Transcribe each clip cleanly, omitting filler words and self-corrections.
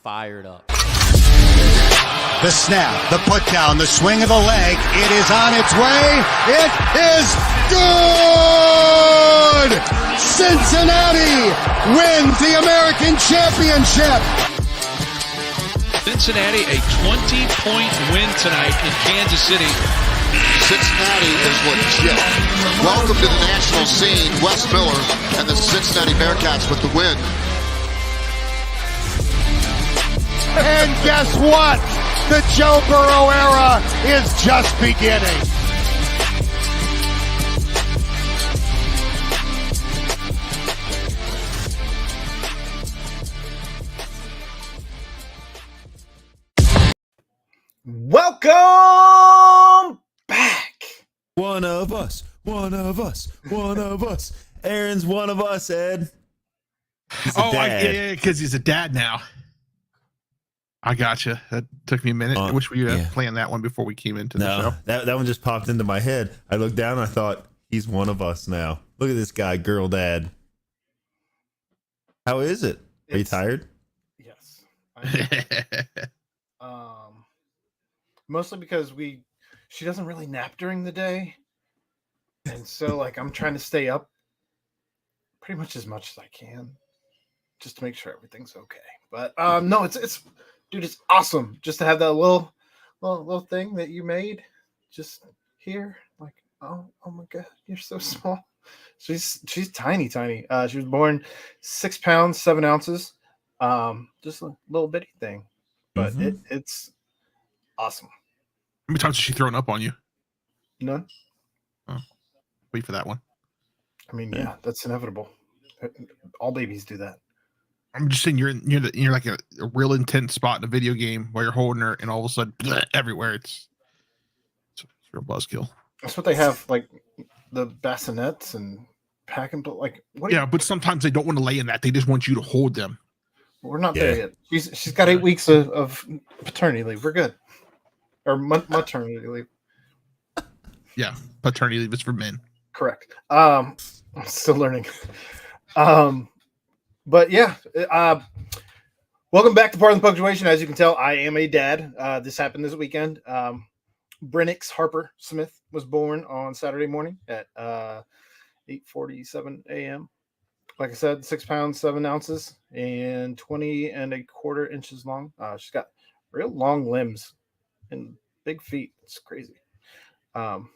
fired up. The snap, the put down, the swing of the leg. It is on its way. It is good! Cincinnati wins the American Championship. Cincinnati, a 20-point win tonight in Kansas City. Cincinnati is legit. Welcome to the national scene. Wes Miller and the Cincinnati Bearcats with the win. And guess what? The Joe Burrow era is just beginning. Welcome back. One of us, one of us, one of us. Aaron's one of us, Ed. Yeah, because he's a dad now. I gotcha. That took me a minute. I wish we had planned that one before we came into the show. That one just popped into my head. I looked down and I thought, he's one of us now. Look at this guy, girl dad. How is it? Are you tired? Yes. Mostly because she doesn't really nap during the day. And so like I'm trying to stay up pretty much as I can just to make sure everything's okay. But no, it's dude, it's awesome just to have that little thing that you made just here. Like, oh my God, you're so small. She's tiny. She was born 6 pounds, 7 ounces. Just a little bitty thing, but it's awesome. How many times has she thrown up on you? None. Oh, wait for that one. I mean, yeah, that's inevitable. All babies do that. I'm just saying you're like a real intense spot in a video game where you're holding her and all of a sudden everywhere. It's a real buzzkill. That's what they have, like the bassinets and packing. Like, what? Yeah, but sometimes they don't want to lay in that. They just want you to hold them. We're not there yet. She's got 8 weeks of paternity leave. We're good. Or maternity leave. Yeah, paternity leave is for men. Correct. I'm still learning. But yeah, welcome back to Part of the Punctuation. As you can tell, I am a dad. This happened this weekend. Brennix Harper Smith was born on Saturday morning at 8:47 a.m. Like I said, 6 pounds, 7 ounces, and 20 1/4 inches long. She's got real long limbs and big feet. It's crazy.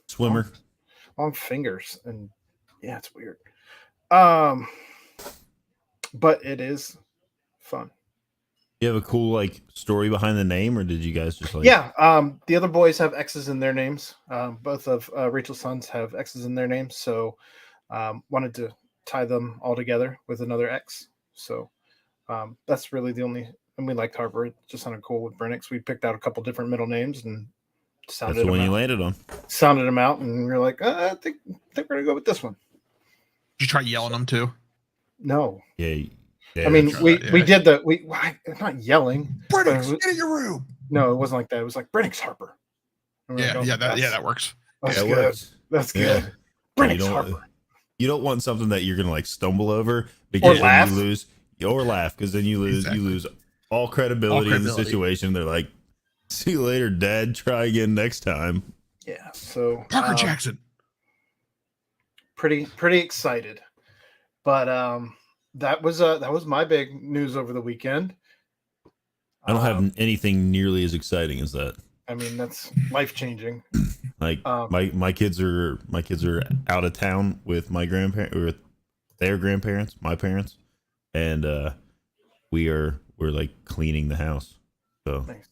Swimmer. Long fingers. And yeah, it's weird. But it is fun. You have a cool like story behind the name, or did you guys just like? Yeah. The other boys have X's in their names. Both of Rachel's sons have X's in their names. So wanted to tie them all together with another X. So that's really the only, and we liked Harper. It just sounded cool with Brennix. We picked out a couple different middle names and sounded That's the one them you out. landed on. Sounded them out, and we were like, I think we're gonna go with this one. Did you try yelling them too? No. Yeah. I mean, we did not yelling. Brennix, get in your room. No, it wasn't like that. It was like Brennix Harper. That works. That's that good. works. That's good. Yeah. Brennix Harper. You don't want something that you're gonna like stumble over because then you lose, or laugh because then you lose. Exactly. You lose all credibility in the situation. They're like, "See you later, Dad. Try again next time." Yeah. So Parker Jackson. Pretty excited, but that was my big news over the weekend. I don't have anything nearly as exciting as that. I mean, that's life changing. Like my kids are out of town with my grandparents, or with their grandparents, my parents, and we're like cleaning the house. So Nice.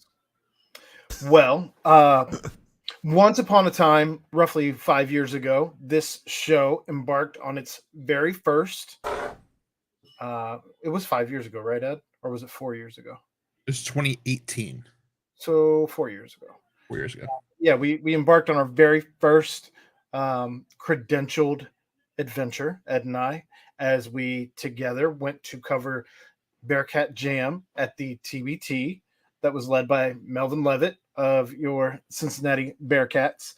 Well, once upon a time, roughly 5 years ago, this show embarked on its very first. It was 5 years ago, right, Ed? Or was it 4 years ago? It's 2018. So 4 years ago. 4 years ago. Yeah, we embarked on our very first credentialed adventure, Ed and I, as we together went to cover Bearcat Jam at the TBT that was led by Melvin Levitt of your Cincinnati Bearcats.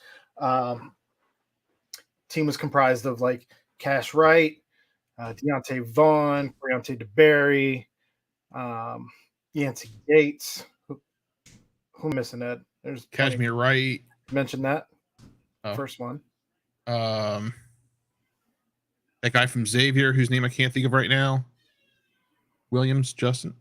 Team was comprised of like Cash Wright, Deontay Vaughn, Briante DeBerry, Yancey Gates. Who missing, Ed? There's Kashmir Wright. Mention that. Oh. First one. That guy from Xavier, whose name I can't think of right now. Williams Justin.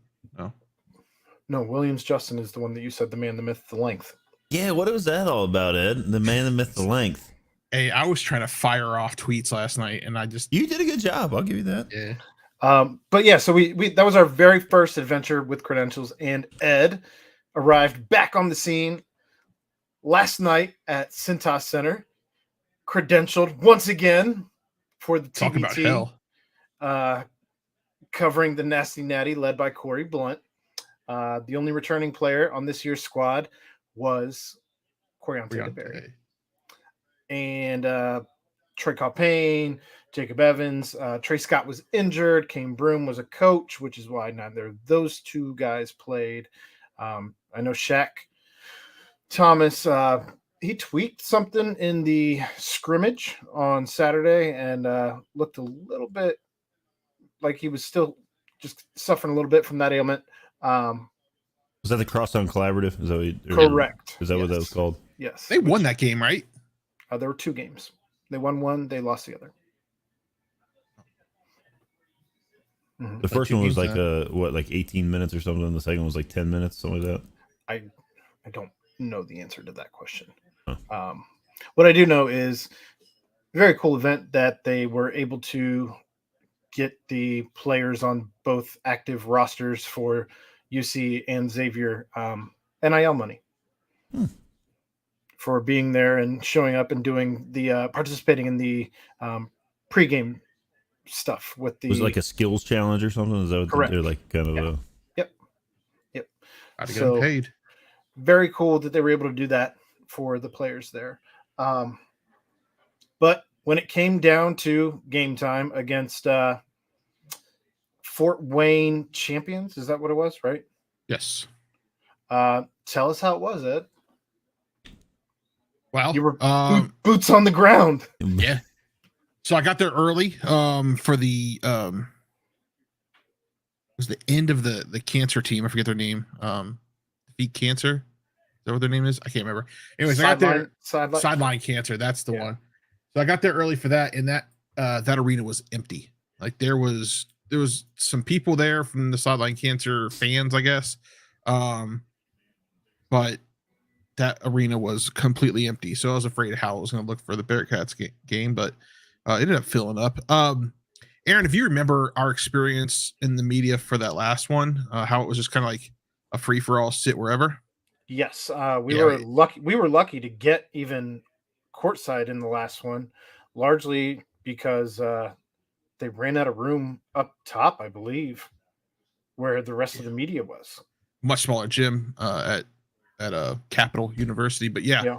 No, Williams Justin is the one that you said, the man, the myth, the length. Yeah, what was that all about, Ed? The man, the myth, the length. Hey, I was trying to fire off tweets last night, and you did a good job. I'll give you that. Yeah. But yeah, so we that was our very first adventure with credentials, and Ed arrived back on the scene last night at Cintas Center, credentialed once again for the Talk about TBT, hell. covering the Nasty Nati, led by Corey Blunt. The only returning player on this year's squad was Coriante DeBerry. And Troy Caupain, Jacob Evans, Trey Scott was injured. Kane Broom was a coach, which is why neither of those two guys played. I know Shaq Thomas, he tweaked something in the scrimmage on Saturday and looked a little bit like he was still just suffering a little bit from that ailment. Was that the Crosstown Collaborative? Is that correct? Is that what that was called? Yes. They won that game, right? There were 2 games. They won one, they lost the other. Mm-hmm. The first one was like 18 minutes or something. The second one was like 10 minutes, something like that. I don't know the answer to that question. Huh. What I do know is a very cool event that they were able to get the players on both active rosters for UC and Xavier NIL money. For being there and showing up and doing the participating in the pregame stuff with the. Was it like a skills challenge or something? Is that what correct. They're like kind of a. Yep. I'd get them paid. Very cool that they were able to do that for the players there. But when it came down to game time against Fort Wayne champions, is that what it was? Right. Yes. Tell us how it was, Ed. Well, you were boots on the ground. Yeah. So I got there early for the it was the end of the cancer team. I forget their name. Defeat Cancer. Is that what their name is? I can't remember. Anyways, I got there. Sideline Cancer. That's the one. So I got there early for that, and that arena was empty. Like there was some people there from the Sideline Cancer fans, I guess. But that arena was completely empty. So I was afraid of how I was going to look for the Bearcats game, but it ended up filling up. Aaron, if you remember our experience in the media for that last one, how it was just kind of like a free for all, sit wherever. Yes. We were lucky. We were lucky to get even courtside in the last one, largely because they ran out of room up top, I believe, where the rest of the media was. Much smaller gym at Capital University, but yeah.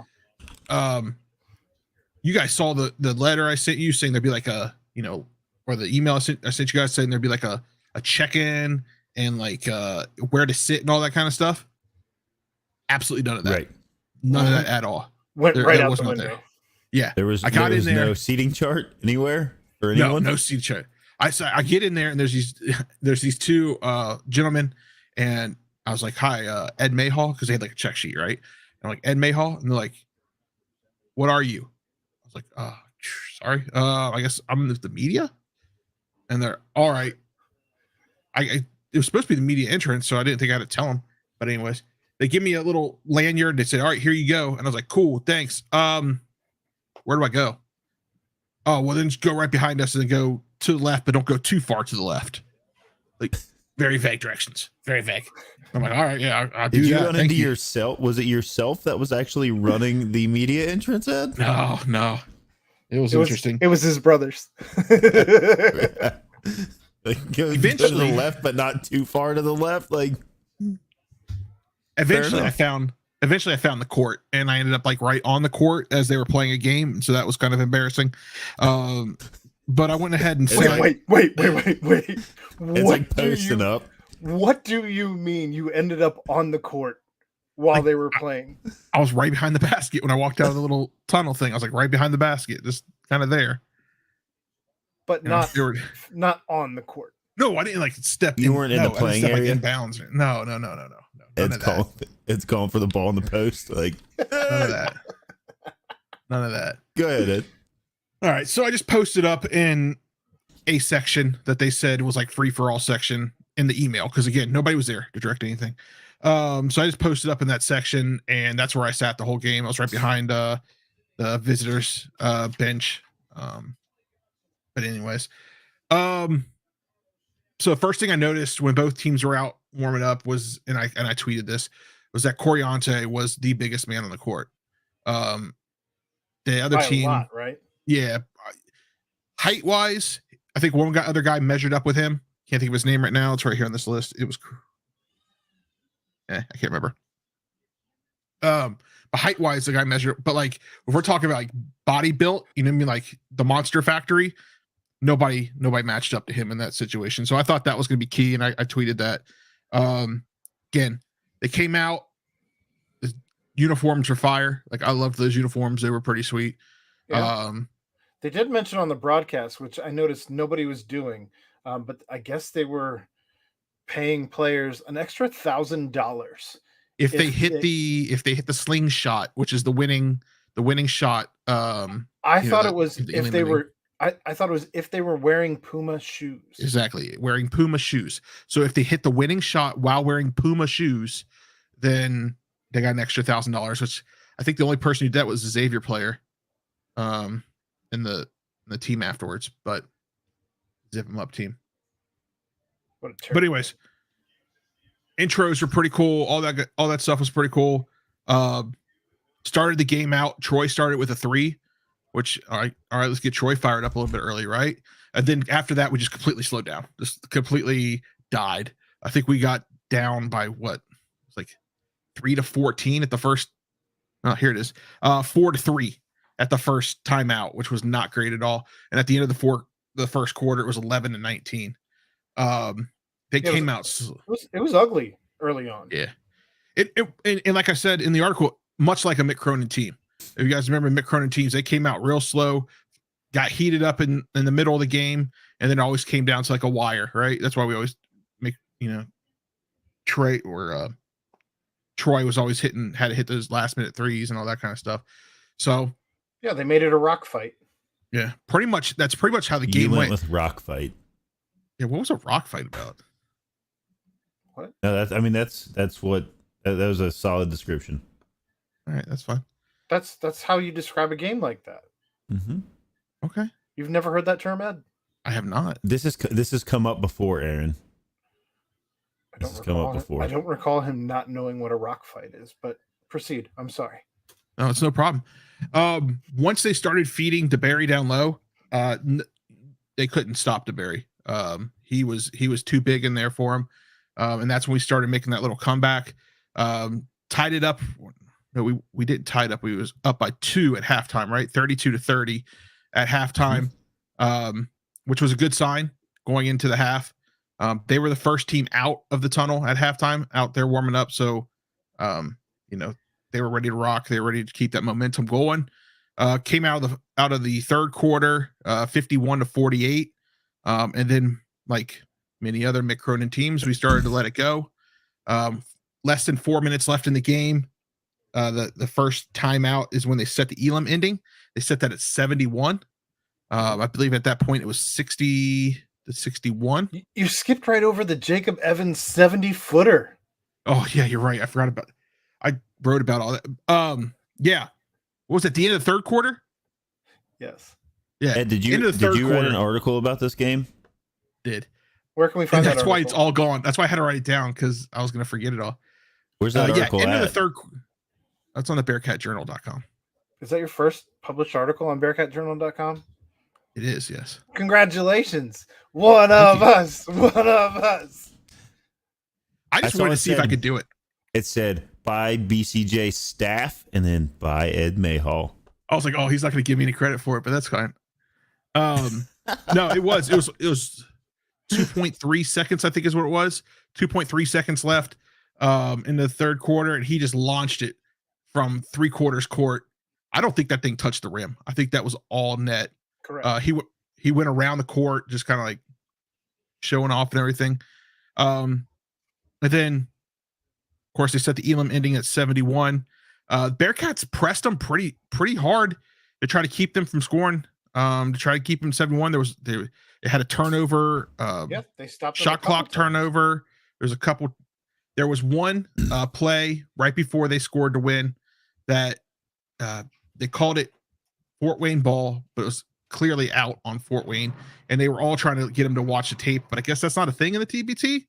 You guys saw the letter I sent you saying there'd be like a, or the email I sent you guys saying there'd be like a check-in and like where to sit and all that kind of stuff. Absolutely none of that. Right. None of that at all. Went right out the window. There. Yeah. There was no seating chart anywhere for anyone. No seating chart. I get in there and there's these 2 gentlemen, and I was like, hi, Ed Mayhall, because they had like a check sheet, right? And I'm like, Ed Mayhall, and they're like, what are you? I was like, sorry, I guess I'm the media. And they're all right. It was supposed to be the media entrance, so I didn't think I had to tell them. But anyways, they give me a little lanyard and they said, all right, here you go. And I was like, cool, thanks. Where do I go? Oh, well, then just go right behind us and then go to the left, but don't go too far to the left. Like very vague directions. Very vague. I'm like, all right, yeah, I'll do that. Did you run into yourself? Was it yourself that was actually running the media entrance, Ed? No. It was interesting. It was his brothers. Like, go to the left, but not too far to the left. Like, eventually I found the court, and I ended up like right on the court as they were playing a game. And so that was kind of embarrassing. But I went ahead and wait. It's like posting up. What do you mean you ended up on the court while they were playing? I was right behind the basket when I walked out of the little tunnel thing. I was like right behind the basket, just kind of there. But not on the court. No, I didn't like step. You weren't in the playing area? Like, inbounds. No. It's calling for the ball in the post. Like None of that. None of that. Go ahead, Ed. All right, so I just posted up in a section that they said was like free for all section in the email because again, nobody was there to direct anything. So I just posted up in that section, and that's where I sat the whole game. I was right behind the visitors bench. But anyways, so the first thing I noticed when both teams were out warming up was, and I tweeted this, was that Coriante was the biggest man on the court. The other team, a lot, right? Yeah, height wise, I think other guy measured up with him. Can't think of his name right now. It's right here on this list. It was, I can't remember. But height wise, the guy measured. But like, if we're talking about like body built, you know what I mean, like the Monster Factory, nobody matched up to him in that situation. So I thought that was going to be key, and I tweeted that. Again, they came out. The uniforms were fire. Like I loved those uniforms. They were pretty sweet. Yeah. They did mention on the broadcast, which I noticed nobody was doing, but I guess they were paying players an extra $1,000 if they hit the slingshot, which is the winning shot. I thought it was if they were. I thought it was if they were wearing Puma shoes. Exactly, wearing Puma shoes. So if they hit the winning shot while wearing Puma shoes, then they got an extra $1,000. Which I think the only person who did that was the Xavier player. In the team afterwards, but zip them up team. But anyways, intros were pretty cool. All that stuff was pretty cool. Started the game out. Troy started with a 3, which all right, let's get Troy fired up a little bit early, right? And then after that, we just completely slowed down. Just completely died. I think we got down by what? It's like 3-14 at the first. Oh, here it is. 4-3. At the first timeout, which was not great at all. And at the end of the first quarter, it was 11-19. They came out. It was ugly early on. Yeah. And like I said in the article, much like a Mick Cronin team. If you guys remember Mick Cronin teams, they came out real slow, got heated up in the middle of the game, and then always came down to like a wire, right? That's why we always make, Troy was always had to hit those last minute threes and all that kind of stuff. So yeah, they made it a rock fight. Yeah, pretty much. That's pretty much how the game went. With rock fight. Yeah, what was a rock fight about? What? No, that's what that was a solid description. All right, that's fine. That's how you describe a game like that. Mm-hmm. Okay. You've never heard that term, Ed? I have not. This has come up before, Aaron. I don't recall him not knowing what a rock fight is, but proceed. I'm sorry. No, it's no problem. Once they started feeding DeBerry down low, they couldn't stop DeBerry. He was too big in there for him. And that's when we started making that little comeback. Tied it up. No, we didn't tie it up. We was up by 2 at halftime, right? 32-30 at halftime, which was a good sign going into the half. They were the first team out of the tunnel at halftime, out there warming up. So, they were ready to rock. They were ready to keep that momentum going. Came out of the third quarter, 51-48. And then, like many other Mick Cronin teams, we started to let it go. Less than 4 minutes left in the game. The first timeout is when they set the Elam ending. They set that at 71. I believe at that point it was 60-61. You skipped right over the Jacob Evans 70-footer. Oh yeah, you're right. I forgot about it. I wrote about all that. Yeah. What was it? The end of the third quarter? Yes. Yeah. Ed, did you write an article about this game? Did. Where can we find that? That's why it's all gone. That's why I had to write it down because I was going to forget it all. Where's that article end at? of the third. That's on the BearcatJournal.com. Is that your first published article on BearcatJournal.com? It is, yes. Congratulations. One of us. I just wanted to see if I could do it. It said by BCJ staff and then by Ed Mayhall. I was like, oh, he's not going to give me any credit for it, but that's fine. No, it was 2.3 seconds, I think is what it was. 2.3 seconds left in the third quarter, and he just launched it from 3/4 court. I don't think that thing touched the rim. I think that was all net. Correct. He went around the court, just kind of like showing off and everything. And then, of course, they set the Elam ending at 71. Bearcats pressed them pretty hard to try to keep them from scoring. To try to keep them 71. They had a turnover. They stopped shot clock turnover. There was one play right before they scored to win that they called it Fort Wayne ball, but it was clearly out on Fort Wayne, and they were all trying to get him to watch the tape. But I guess that's not a thing in the TBT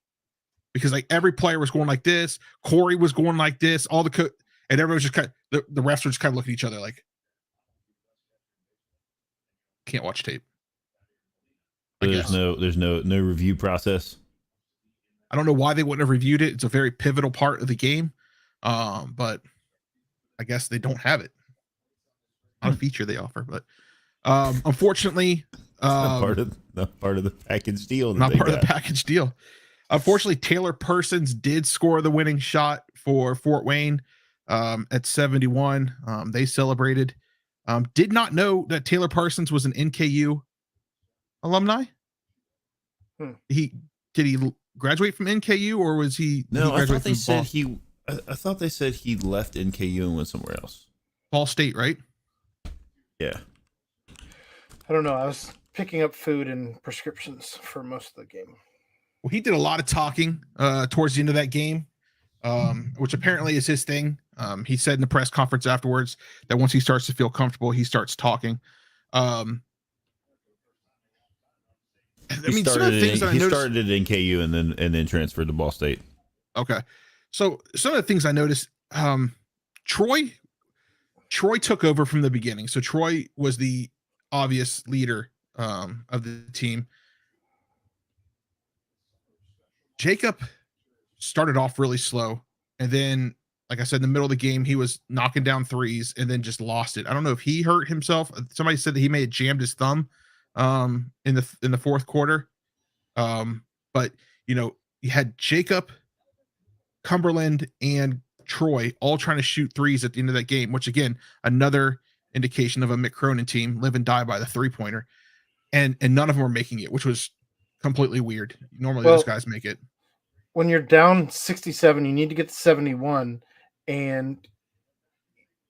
because like every player was going like this. Corey was going like this. All and everyone was just kind of the refs were just kind of looking at each other like, can't watch tape. There's no review process. I don't know why they wouldn't have reviewed it. It's a very pivotal part of the game. But I guess they don't have it. Not a feature they offer, but unfortunately, not part of the package deal. Not part of the package deal. Unfortunately, Taylor Persons did score the winning shot for Fort Wayne at 71. They celebrated. Did not know that Taylor Parsons was an NKU alumni. Did he graduate from NKU or was he? No, I thought they said he. I thought they said he left NKU and went somewhere else. Ball State, right? Yeah. I don't know. I was picking up food and prescriptions for most of the game. Well, he did a lot of talking towards the end of that game, which apparently is his thing. He said in the press conference afterwards that once he starts to feel comfortable, he starts talking. He started at NKU and then transferred to Ball State. Okay. So some of the things I noticed, Troy took over from the beginning. So Troy was the obvious leader of the team. Jacob started off really slow. And then, like I said, in the middle of the game, he was knocking down threes and then just lost it. I don't know if he hurt himself. Somebody said that he may have jammed his thumb in the fourth quarter. But you had Jacob, Cumberland, and Troy all trying to shoot threes at the end of that game, which again, another indication of a Mick Cronin team live and die by the 3-pointer. And none of them were making it, which was completely weird. Normally those guys make it. When you're down 67, you need to get to 71. And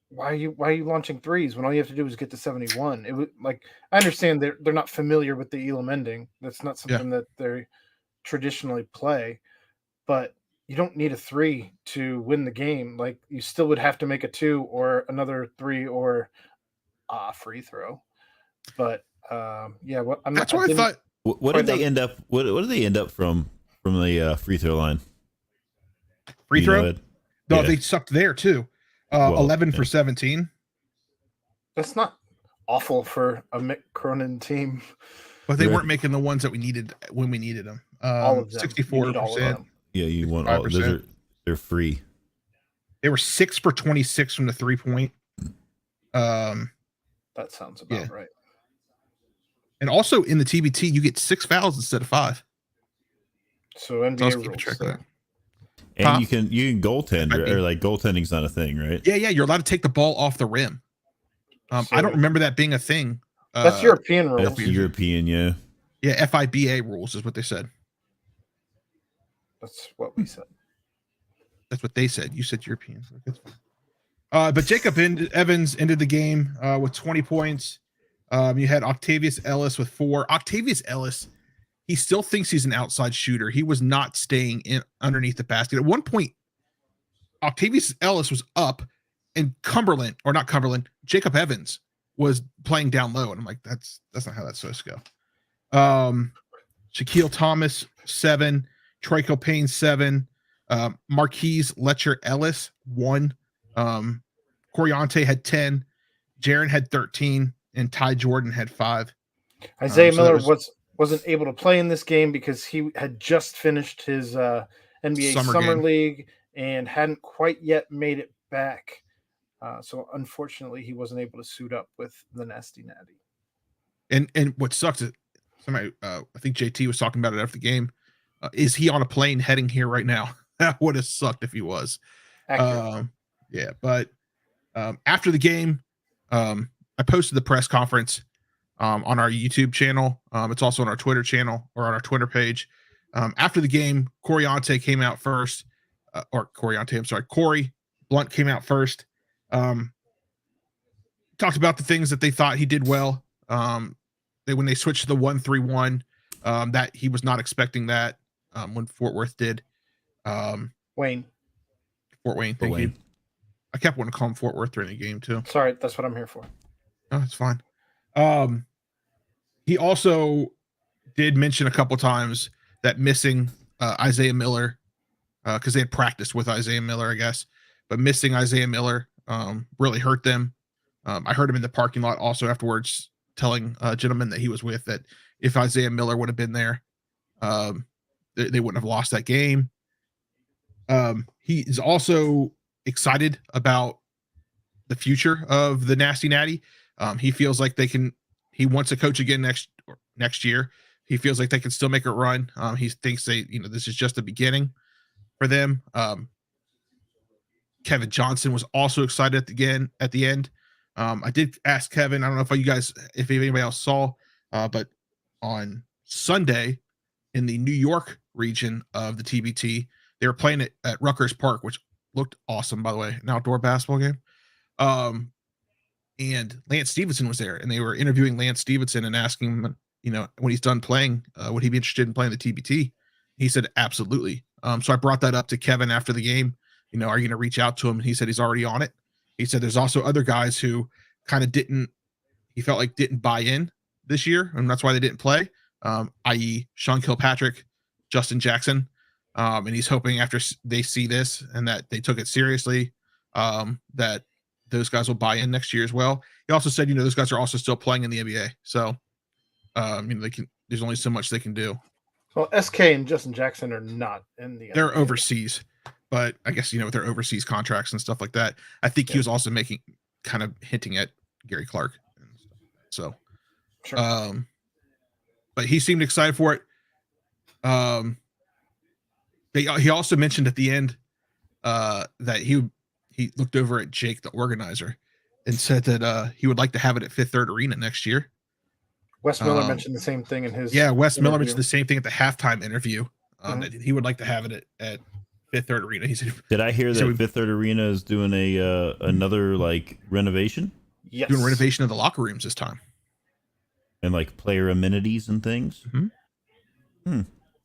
why are you launching threes when all you have to do is get to 71? It was like, I understand they're not familiar with the Elam ending. That's not something that they traditionally play, but you don't need a 3 to win the game. Like you still would have to make a 2 or another 3 or a free throw. But That's what I thought. What did they end up? What did they end up from the free throw line? Free throw? No, they sucked there too. 11 for 17. That's not awful for a Mick Cronin team. But they weren't making the ones that we needed when we needed them. All of them. 64%. Yeah, you want all. They're free. They were 6 for 26 from the 3-point. That sounds about right. And also in the TBT, you get 6 fouls instead of 5. So NBA rules. And you can goaltend or like goaltending's not a thing, right? Yeah, you're allowed to take the ball off the rim. I don't remember that being a thing. That's European rules. That's European, yeah. Yeah, FIBA rules is what they said. That's what we said. That's what they said. You said European. But Jacob Evans ended the game with 20 points. You had Octavius Ellis with 4. Octavius Ellis, he still thinks he's an outside shooter. He was not staying in underneath the basket. At one point, Octavius Ellis was up, and Jacob Evans was playing down low. And I'm like, that's not how that's supposed to go. Shaquille Thomas, 7. Troy Copain, 7. Marquise Letcher Ellis, 1. Coriante had 10. Jaron had 13. And Ty Jordan had 5. Isaiah Miller wasn't able to play in this game because he had just finished his NBA Summer League and hadn't quite yet made it back. So unfortunately, he wasn't able to suit up with the Nasty Nati. And what sucks is somebody, I think JT was talking about it after the game. Is he on a plane heading here right now? That would have sucked if he was. But after the game, I posted the press conference. on our YouTube channel. It's also on our Twitter channel or on our Twitter page. After the game, Corey came out first, Corey Blunt came out first. Talked about the things that they thought he did well. When they switched to the 1-3-1, that he was not expecting that when Fort Worth did. Fort Wayne. Thank you. I kept wanting to call him Fort Worth during the game too. Sorry, that's what I'm here for. Oh, it's fine. He also did mention a couple times that missing Isaiah Miller, because they had practiced with Isaiah Miller, I guess, but missing Isaiah Miller really hurt them. I heard him in the parking lot also afterwards telling a gentleman that he was with that if Isaiah Miller would have been there, they wouldn't have lost that game. He is also excited about the future of the Nasty Nati. He feels like he wants to coach again next year. He feels like they can still make it run. He thinks this is just the beginning for them. Kevin Johnson was also excited at the end. I did ask Kevin, I don't know if anybody else saw, but on Sunday in the New York region of the TBT, they were playing it at Rutgers Park, which looked awesome, by the way, an outdoor basketball game. And Lance Stevenson was there, and they were interviewing Lance Stevenson and asking him, when he's done playing, would he be interested in playing the TBT? He said, absolutely. So I brought that up to Kevin after the game. Are you going to reach out to him? And he said he's already on it. He said there's also other guys who kind of didn't buy in this year, and that's why they didn't play, i.e. Sean Kilpatrick, Justin Jackson. And he's hoping after they see this and that they took it seriously, that those guys will buy in next year as well. He also said, those guys are also still playing in the NBA. So, there's only so much they can do. Well, SK and Justin Jackson are not in the NBA. They're overseas, but I guess, with their overseas contracts and stuff like that, I think he was also kind of hinting at Gary Clark. So, sure. But he seemed excited for it. He also mentioned at the end that he looked over at Jake, the organizer, and said that he would like to have it at Fifth Third Arena next year. Wes Miller mentioned the same thing in his Wes interview. Miller mentioned the same thing at the halftime interview, that he would like to have it at Fifth Third Arena. He said, "Did I hear that Fifth Third Arena is doing another renovation? Yes, doing renovation of the locker rooms this time, and player amenities and things. Mm-hmm.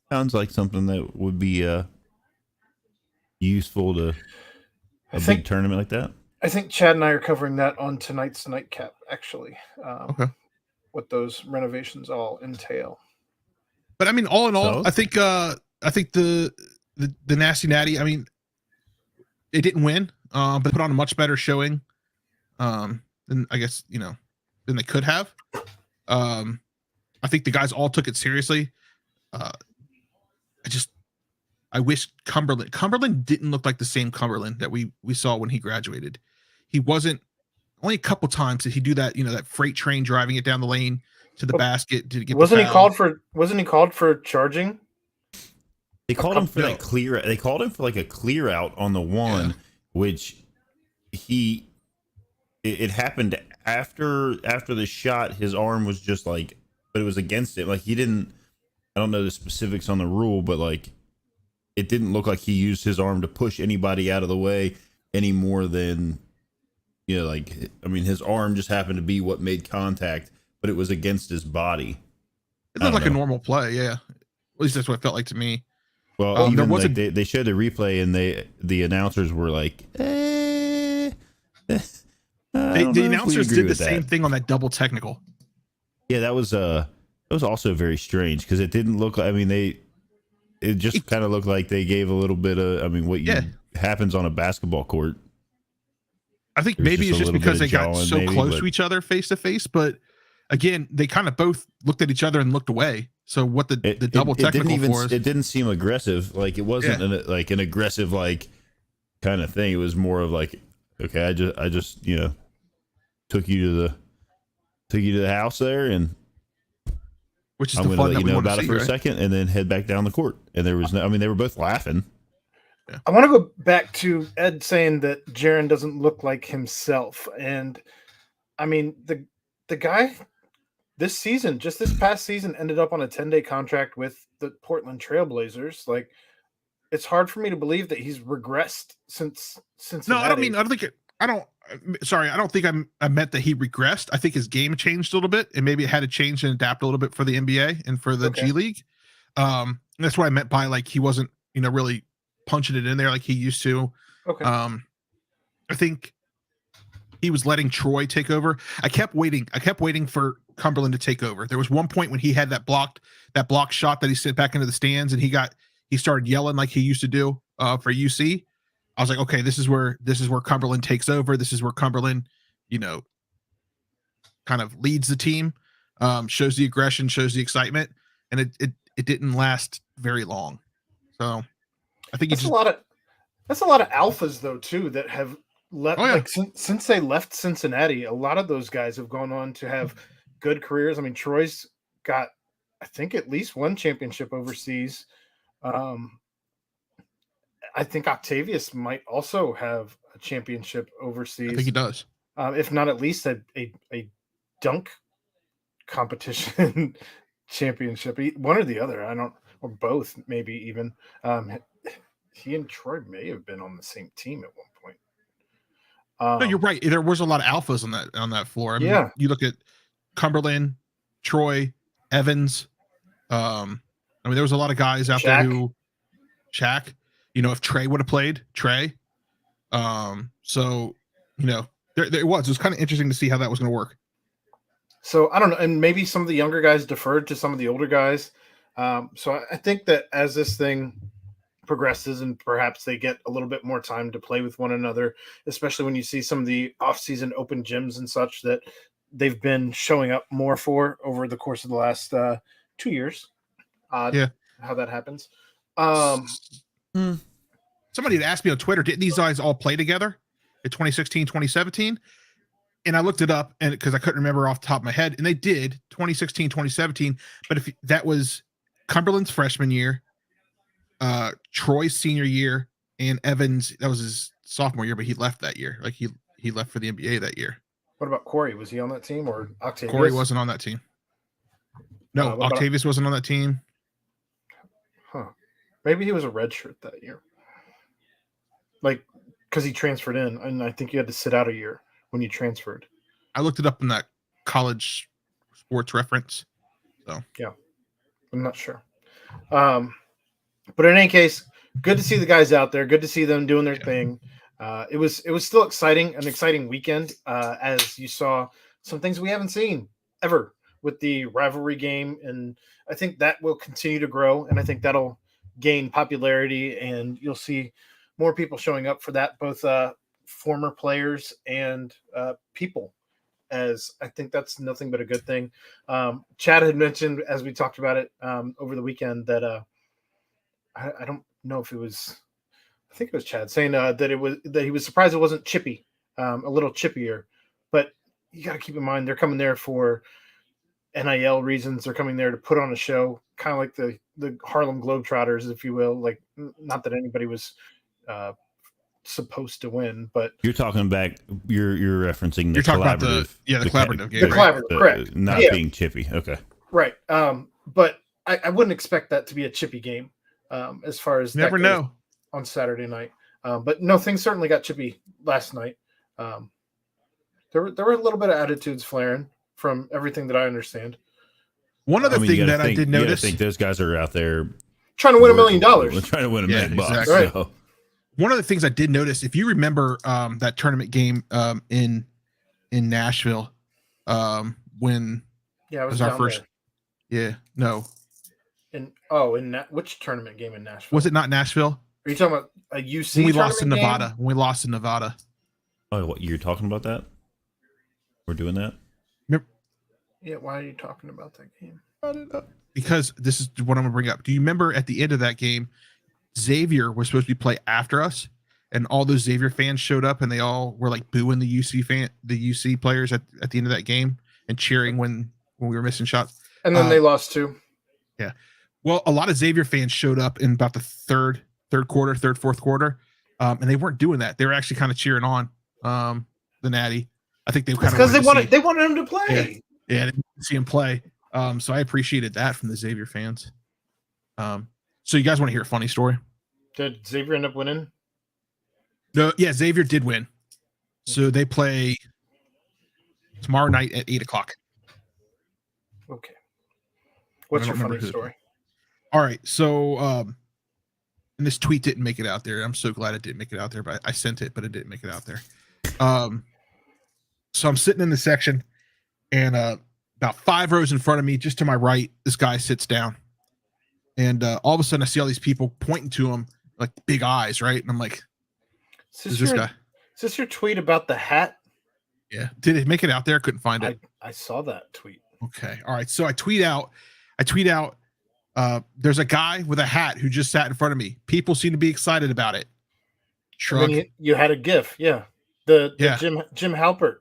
Sounds like something that would be useful to a big tournament like that. I think Chad and I are covering that on tonight's nightcap, actually. Okay. What those renovations all entail. But all in all, I think the Nasty Nati, it didn't win, but put on a much better showing than I guess, than they could have. I think the guys all took it seriously. I wish Cumberland didn't look like the same Cumberland that we saw when he graduated. He wasn't. Only a couple times did he do that, that freight train driving it down the lane to the basket to get. Wasn't he called for charging? They called him for that clear. They called him for a clear out on the one, which it happened after the shot. His arm was just but it was against it. He didn't. I don't know the specifics on the rule, but it didn't look like he used his arm to push anybody out of the way any more than. His arm just happened to be what made contact, but it was against his body. It looked like a normal play, yeah. At least that's what it felt like to me. Well, even they showed the replay, and the announcers were the announcers did the same thing on that double technical. Yeah, that was also very strange because it didn't look. It just kind of looked like they gave a little bit of. What happens on a basketball court. I think maybe it's just because they got so close to each other face to face, but again, they kind of both looked at each other and looked away. So what the double technical it didn't seem aggressive. It wasn't an aggressive kind of thing. It was more of okay, I just took you to the house there, and which is I'm going to let you know about it for a second, and then head back down the court. And there was no. They were both laughing. Yeah. I want to go back to Ed saying that Jaren doesn't look like himself. And the guy this season, just this past season, ended up on a 10-day contract with the Portland Trailblazers. Like, it's hard for me to believe that he's regressed since Cincinnati. No, I don't mean. I don't think. Sorry, I don't think I meant that he regressed. I think his game changed a little bit, and maybe it had to change and adapt a little bit for the NBA and for the G League. That's what I meant by like he wasn't, really punching it in there like he used to. Okay. I think he was letting Troy take over. I kept waiting for Cumberland to take over. There was one point when he had that blocked shot that he sent back into the stands, and he started yelling like he used to do for UC. I was like, okay, this is where Cumberland takes over. This is where Cumberland, kind of leads the team, shows the aggression, shows the excitement, and it didn't last very long. So I think that's a lot of alphas though too that have left. Like since they left Cincinnati, a lot of those guys have gone on to have good careers. I mean, Troy's got, I think, at least one championship overseas. I think Octavius might also have a championship overseas. I think he does. If not at least a dunk competition championship, one or the other. Or both, maybe even. He and Troy may have been on the same team at one point. No, you're right. There was a lot of alphas on that floor. I mean, you look at Cumberland, Troy, Evans. There was a lot of guys out there who Shaq. If Trey would have played, Trey. So it was kind of interesting to see how that was going to work. So I don't know, and maybe some of the younger guys deferred to some of the older guys. So I think that as this thing progresses and perhaps they get a little bit more time to play with one another, especially when you see some of the off-season open gyms and such that they've been showing up more for over the course of the last 2 years. How that happens. Somebody had asked me on Twitter, didn't these guys all play together in 2016, 2017? And I looked it up and because I couldn't remember off the top of my head, and they did 2016, 2017. But if that was Cumberland's freshman year, Troy's senior year, and Evans, that was his sophomore year, but he left that year. Like he left for the NBA that year. What about Corey? Was he on that team or Octavius? Corey wasn't on that team. No, Octavius wasn't on that team. Huh. Maybe he was a redshirt that year. Like, because he transferred in, and I think you had to sit out a year when you transferred. I looked it up in that college sports reference. So yeah, I'm not sure. But in any case, good to see the guys out there. Good to see them doing their thing. It was still an exciting weekend, as you saw some things we haven't seen ever with the rivalry game, and I think that will continue to grow, and I think that'll gain popularity, and you'll see more people showing up for that, both former players and people, as I think that's nothing but a good thing. Chad had mentioned, as we talked about it over the weekend, that I don't know if it was, I think it was Chad saying that he was surprised it wasn't chippy, a little chippier, but you got to keep in mind they're coming there for NIL reasons. They're coming there to put on a show, kind of like the Harlem Globetrotters, if you will. Like, not that anybody was supposed to win, but you're talking back. You're referencing the collaborative. The collaborative game. The collaborative, correct? Not being chippy. Okay, right. But I wouldn't expect that to be a chippy game. As far as never know on Saturday night. But no, things certainly got chippy last night. There were a little bit of attitudes flaring from everything that I understand. One other thing that I did notice, I think those guys are out there trying to win $1 million. Trying to win $1 million bucks. Exactly. Right. So. One of the things I did notice, if you remember that tournament game in Nashville, when it was our first there. Yeah, no. Which tournament game in Nashville? Was it not Nashville? Are you talking about a UC? When we lost in game? Nevada. When we lost in Nevada. Oh, what, you're talking about that? We're doing that? Yeah, why are you talking about that game? Because this is what I'm gonna bring up. Do you remember at the end of that game, Xavier was supposed to play after us, and all those Xavier fans showed up, and they all were like booing the UC players at the end of that game and cheering when we were missing shots. And then they lost too. Yeah. Well, a lot of Xavier fans showed up in about the third quarter, fourth quarter, and they weren't doing that. They were actually kind of cheering on the Natty. I think they kind of because they wanted him to play. Yeah, see him play. So I appreciated that from the Xavier fans. So you guys want to hear a funny story? Did Xavier end up winning? No, yeah, Xavier did win. So they play tomorrow night at 8:00. Okay. What's I your don't remember funny who. story? All right, so and this tweet didn't make it out there. I'm so glad it didn't make it out there, but I sent it, but it didn't make it out there. So I'm sitting in the section, and about 5 rows in front of me, just to my right, this guy sits down, and all of a sudden I see all these people pointing to him like big eyes, right? And I'm like, "Who's this guy?" Is this your tweet about the hat? Yeah, did it make it out there? Couldn't find it. I saw that tweet. Okay, all right. So I tweet out. There's a guy with a hat who just sat in front of me. People seem to be excited about it. Shrug. You had a GIF, yeah. The Yeah. Jim Halpert.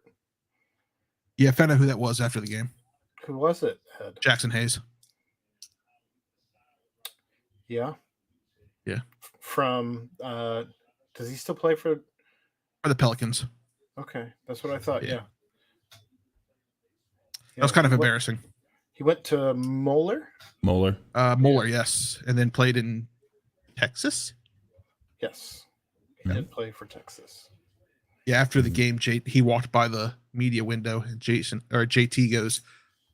Yeah, I found out who that was after the game. Who was it, Ed? Jackson Hayes. Yeah. Yeah. From does he still play for For the Pelicans. Okay, that's what I thought, yeah. That was kind of embarrassing. He went to Moeller? Moeller. Moeller, yes. And then played in Texas. Yes. He did play for Texas. Yeah, after the game, he walked by the media window and JT goes,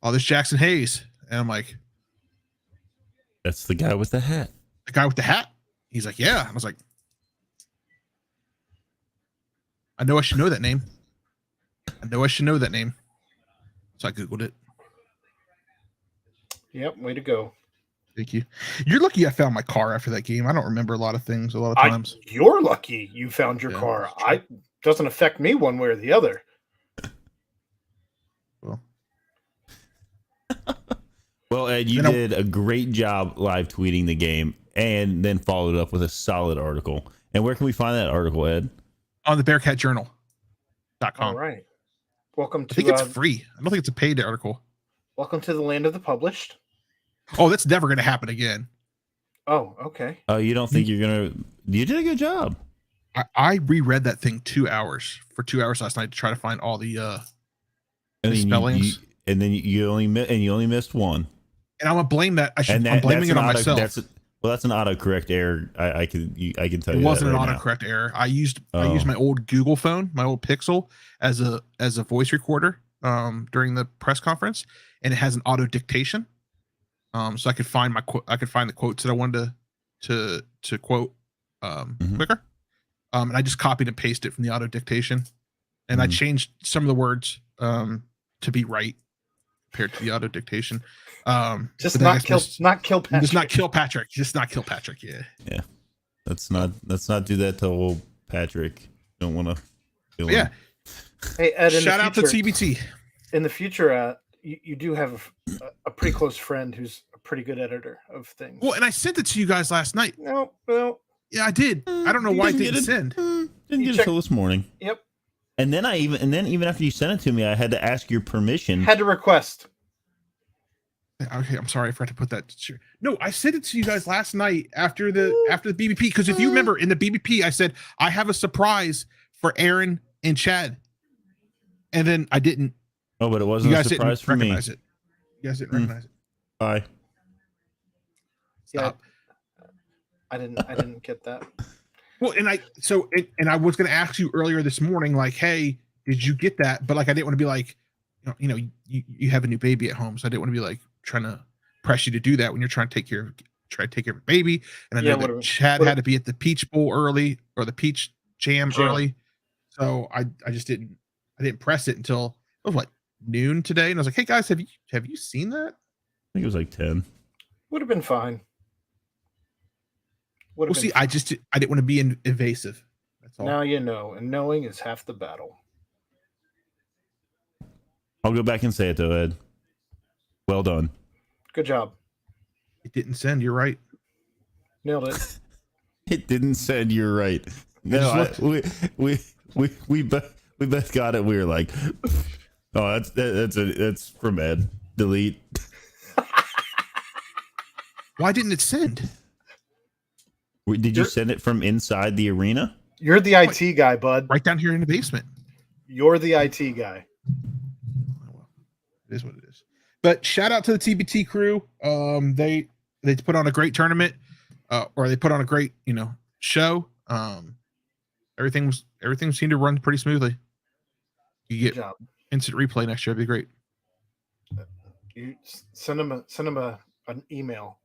"Oh, this Jackson Hayes." And I'm like, That's the guy with the hat. "The guy with the hat?" He's like, "Yeah." I was like, I know I should know that name. So I Googled it. Yep, way to go. Thank you. You're lucky I found my car after that game. I don't remember a lot of things a lot of times. You're lucky you found your car. Doesn't affect me one way or the other. Well, Ed, you did a great job live tweeting the game and then followed up with a solid article. And where can we find that article, Ed? On the BearcatJournal.com. All right. Welcome to I think it's free. I don't think it's a paid article. Welcome to the land of the published. Oh, that's never going to happen again. Oh, okay. Oh, you don't think you're going to... You did a good job. I reread that thing 2 hours last night to try to find all the spellings. And then you only missed one. And I'm going to blame that. I'm blaming it on myself. That's an autocorrect error. I can tell you it wasn't that an autocorrect error. I used my old Google phone, my old Pixel, as a voice recorder during the press conference, and it has an auto dictation. So I could find the quotes that I wanted to quote quicker. And I just copied and pasted it from the auto dictation, and I changed some of the words to be right compared to the auto dictation. Just not kill Patrick. Just not kill Patrick. Yeah. Yeah. Let's not do that to old Patrick. Don't want to. Yeah. Hey, Ed, shout out to TBT. In the future, you do have a pretty close friend who's a pretty good editor of things. Well, and I sent it to you guys last night. No, well. Yeah, I did. I don't know why it didn't send. Didn't get it till this morning. Yep. And then even after you sent it to me, I had to ask your permission. Had to request. Okay, I'm sorry I forgot to put that. No, I sent it to you guys last night after the BBP, because if you remember in the BBP, I said I have a surprise for Aaron and Chad, and then I didn't. Oh, but it wasn't a surprise for me. You guys didn't recognize it. Bye. Stop. Yeah, I didn't get that. Well, and I was going to ask you earlier this morning, like, hey, did you get that? But like, I didn't want to be like, you have a new baby at home, so I didn't want to be like trying to press you to do that when you're trying to take care of a baby. And I know that Chad had to be at the Peach Bowl early, or the Peach Jam early, so I didn't press it until it was noon today, and I was like, hey guys, have you seen that? I think it was like 10. Would have been fine. Well, see, I didn't want to be invasive. That's all. Now you know, and knowing is half the battle. I'll go back and say it though, Ed. Well done. Good job. It didn't send. You're right. Nailed it. It didn't send. You're right. No, we both got it. We were like, oh, that's from Ed. Delete. Why didn't it send? Did you send it from inside the arena? You're the IT guy, bud. Right down here in the basement. You're the IT guy. It is what it is. But shout out to the TBT crew. They put on a great tournament, or they put on a great show. Everything seemed to run pretty smoothly. You get instant replay next year. It'd be great. You send them an email,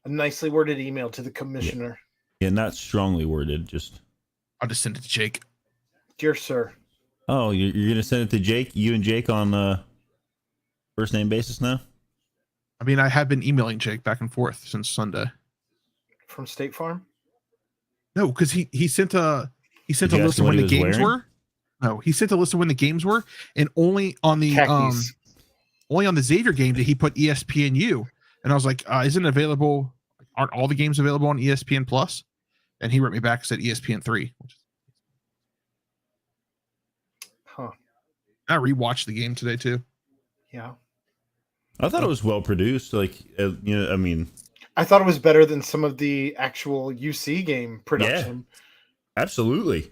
a nicely worded email to the commissioner. Yeah, not strongly worded. I'll just send it to Jake. Dear sir. Oh, you're gonna send it to Jake? You and Jake on first name basis now? I mean, I have been emailing Jake back and forth since Sunday. From State Farm? No, because he sent a list of when the games were. No, he sent a list of when the games were, and only on the Xavier game did he put ESPNU. And I was like, isn't it available? Aren't all the games available on ESPN Plus? And he wrote me back and said ESPN3. Huh. I rewatched the game today too. Yeah. I thought it was well produced. Like, I mean, I thought it was better than some of the actual UC game production. Yeah, absolutely.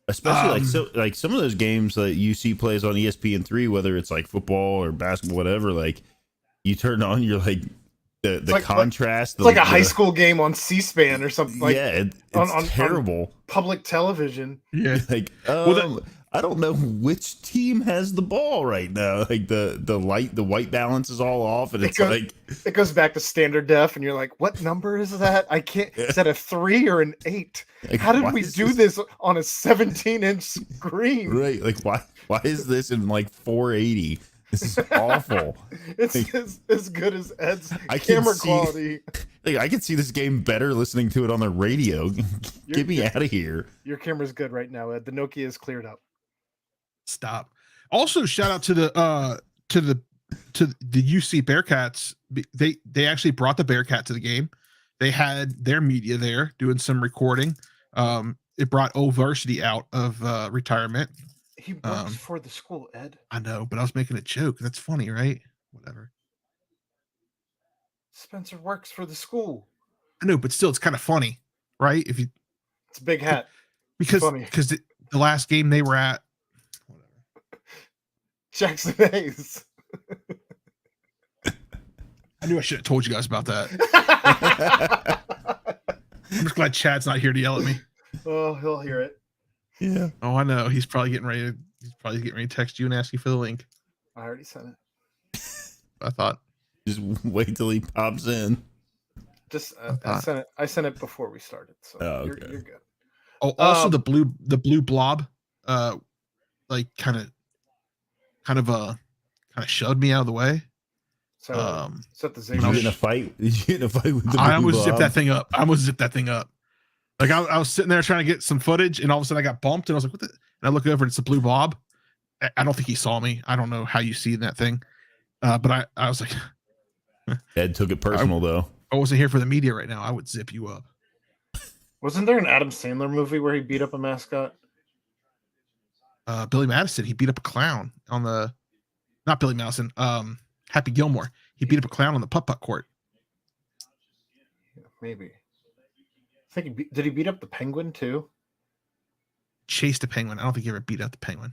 Especially like some of those games that UC plays on ESPN3, whether it's like football or basketball, whatever. Like, you turn on, you're like the contrast. It's like a high school game on C-SPAN or something. Like, yeah, it's terrible. On public television. Yeah, like I don't know which team has the ball right now. Like the white balance is all off, and it goes back to standard def, and you're like, what number is that? I can't. Yeah. Is that a 3 or an 8? Like, how did we do this on a 17-inch screen? Right? Like why is this in like 480? This is awful. It's like, as good as Ed's camera quality. Like, I can see this game better listening to it on the radio. Get me out of here. Your camera's good right now, Ed. The Nokia is cleared up. Stop. Also, shout out to the UC Bearcats. They actually brought the Bearcat to the game. They had their media there doing some recording. It brought Varsity out of retirement. He works for the school, Ed. I know, but I was making a joke. That's funny, right? Whatever. Spencer works for the school. I know, but still, it's kind of funny, right? If you, it's a big hat. Because the last game they were at, Jackson Hayes. I knew I should have told you guys about that. I'm just glad Chad's not here to yell at me. Oh, he'll hear it. Yeah. Oh, I know. He's probably getting ready to text you and ask you for the link. I already sent it. I thought. Just wait till he pops in. Just I sent it before we started, so okay. you're good. Oh, also the blue blob, like kind of shoved me out of the way. So the Did you get in a fight? Did you get in a fight with the blue I almost blob? zipped that thing up. Like I was sitting there trying to get some footage, and all of a sudden I got bumped, and I was like, "What the?" And I look over, and it's a blue blob. I don't think he saw me. I don't know how you see that thing, but I was like, Ed took it personal though. I wasn't here for the media right now. I would zip you up. Wasn't there an Adam Sandler movie where he beat up a mascot? Billy Madison, he beat up a clown on not Billy Madison, Happy Gilmore. He beat up a clown on the putt-putt court. Yeah, maybe. I think did he beat up the penguin too? Chased the penguin. I don't think he ever beat up the penguin.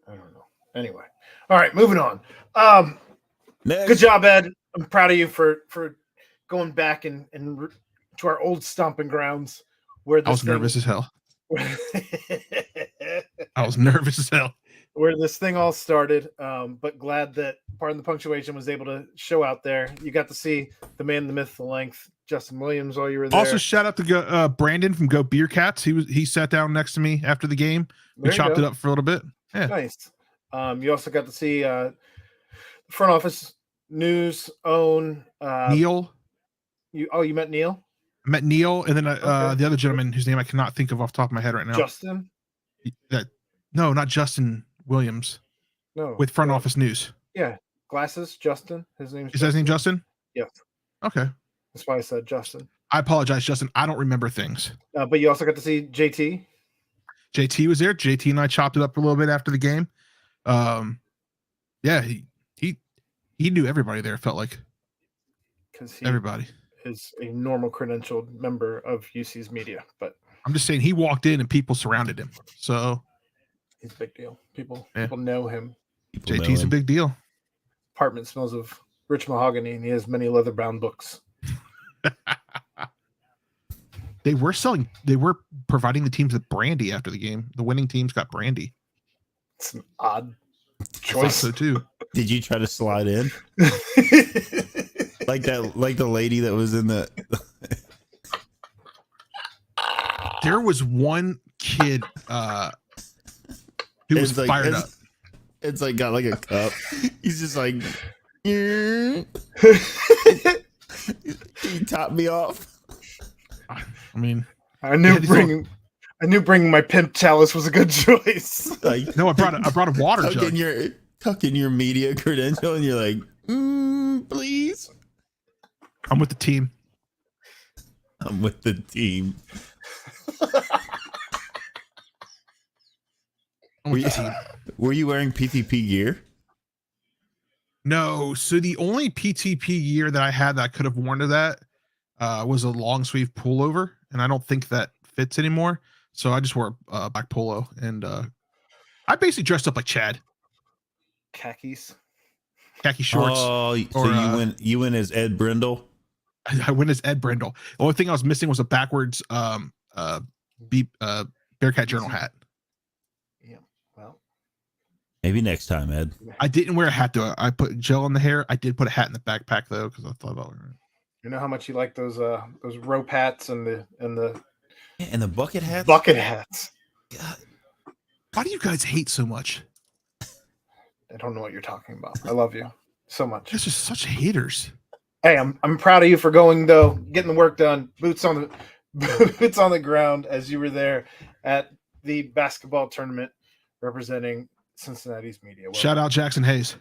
I don't know. Anyway. All right, moving on. Next. Good job, Ed. I'm proud of you for going back and to our old stomping grounds where I was nervous as hell. I was nervous as hell. Where this thing all started, but glad that Pardon the Punctuation was able to show out there. You got to see the man, the myth, the length, Justin Williams, while you were there. Also, shout out to Brandon from Go Beer Cats. He sat down next to me after the game. We chopped it up for a little bit. Yeah, nice. You also got to see front office news own Neil. You met Neil? I met Neil, and then the other gentleman whose name I cannot think of off the top of my head right now. Justin? No, not Justin Williams. No. With front office news. Yeah. Glasses, Justin. His name is his name Justin? Yes. Okay. That's why I said Justin. I apologize, Justin. I don't remember things. But you also got to see JT. JT was there. JT and I chopped it up a little bit after the game. Yeah, he knew everybody there. It felt like because everybody is a normal credentialed member of UC's media. But I'm just saying he walked in and people surrounded him. So he's a big deal. People know him. JT's a big deal. apartment smells of rich mahogany, and he has many leather-bound books. They were providing the teams with brandy after the game. The winning teams got brandy. It's an odd I thought choice. so too. Did you try to slide in like the lady that was in the? There was one kid who was fired up. It's like got like a cup. He's just like, he topped me off. I mean, I knew bringing my pimp chalice was a good choice. Like, no, I brought a water jug. Tucking your media credential, and you're like, please. I'm with the team. I'm with the team. Were you wearing PTP gear? No. So the only PTP gear that I had that I could have worn to that was a long sleeve pullover, and I don't think that fits anymore. So I just wore a black polo, and I basically dressed up like Chad. Khaki Shorts. Oh, so you went as Ed Brindle? I went as Ed Brindle. The only thing I was missing was a backwards Bearcat Journal hat. Yeah, well, maybe next time, Ed. I didn't wear a hat though. I put gel in the hair. I did put a hat in the backpack though, because I thought about it. you know how much you like those rope hats and the And the bucket hats. bucket hats. God. Why do you guys hate so much? I don't know what you're talking about. I love you so much. You're just such haters. Hey, I'm proud of you for going though, getting the work done. Boots on the ground as you were there at the basketball tournament representing Cincinnati's media. Well, Shout out Jackson Hayes.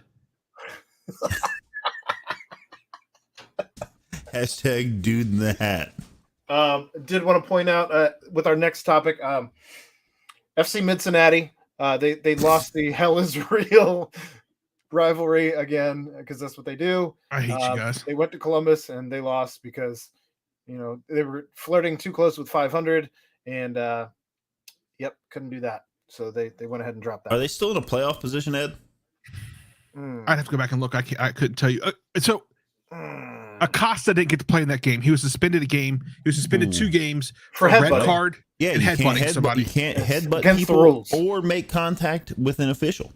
Hashtag dude in the hat. Did want to point out with our next topic, FC Mid-cinnati. They lost the Hell is Real rivalry again because that's what they do. I hate you guys. They went to Columbus and they lost because they were flirting too close with 500 and couldn't do that. So they went ahead and dropped that. Are they still in a playoff position, Ed? I'd have to go back and look. I couldn't tell you. Acosta didn't get to play in that game. He was suspended a game. He was suspended 2 games for a red card. Yeah, and headbutting somebody. You can't headbutt against people the rules. or make contact with an official.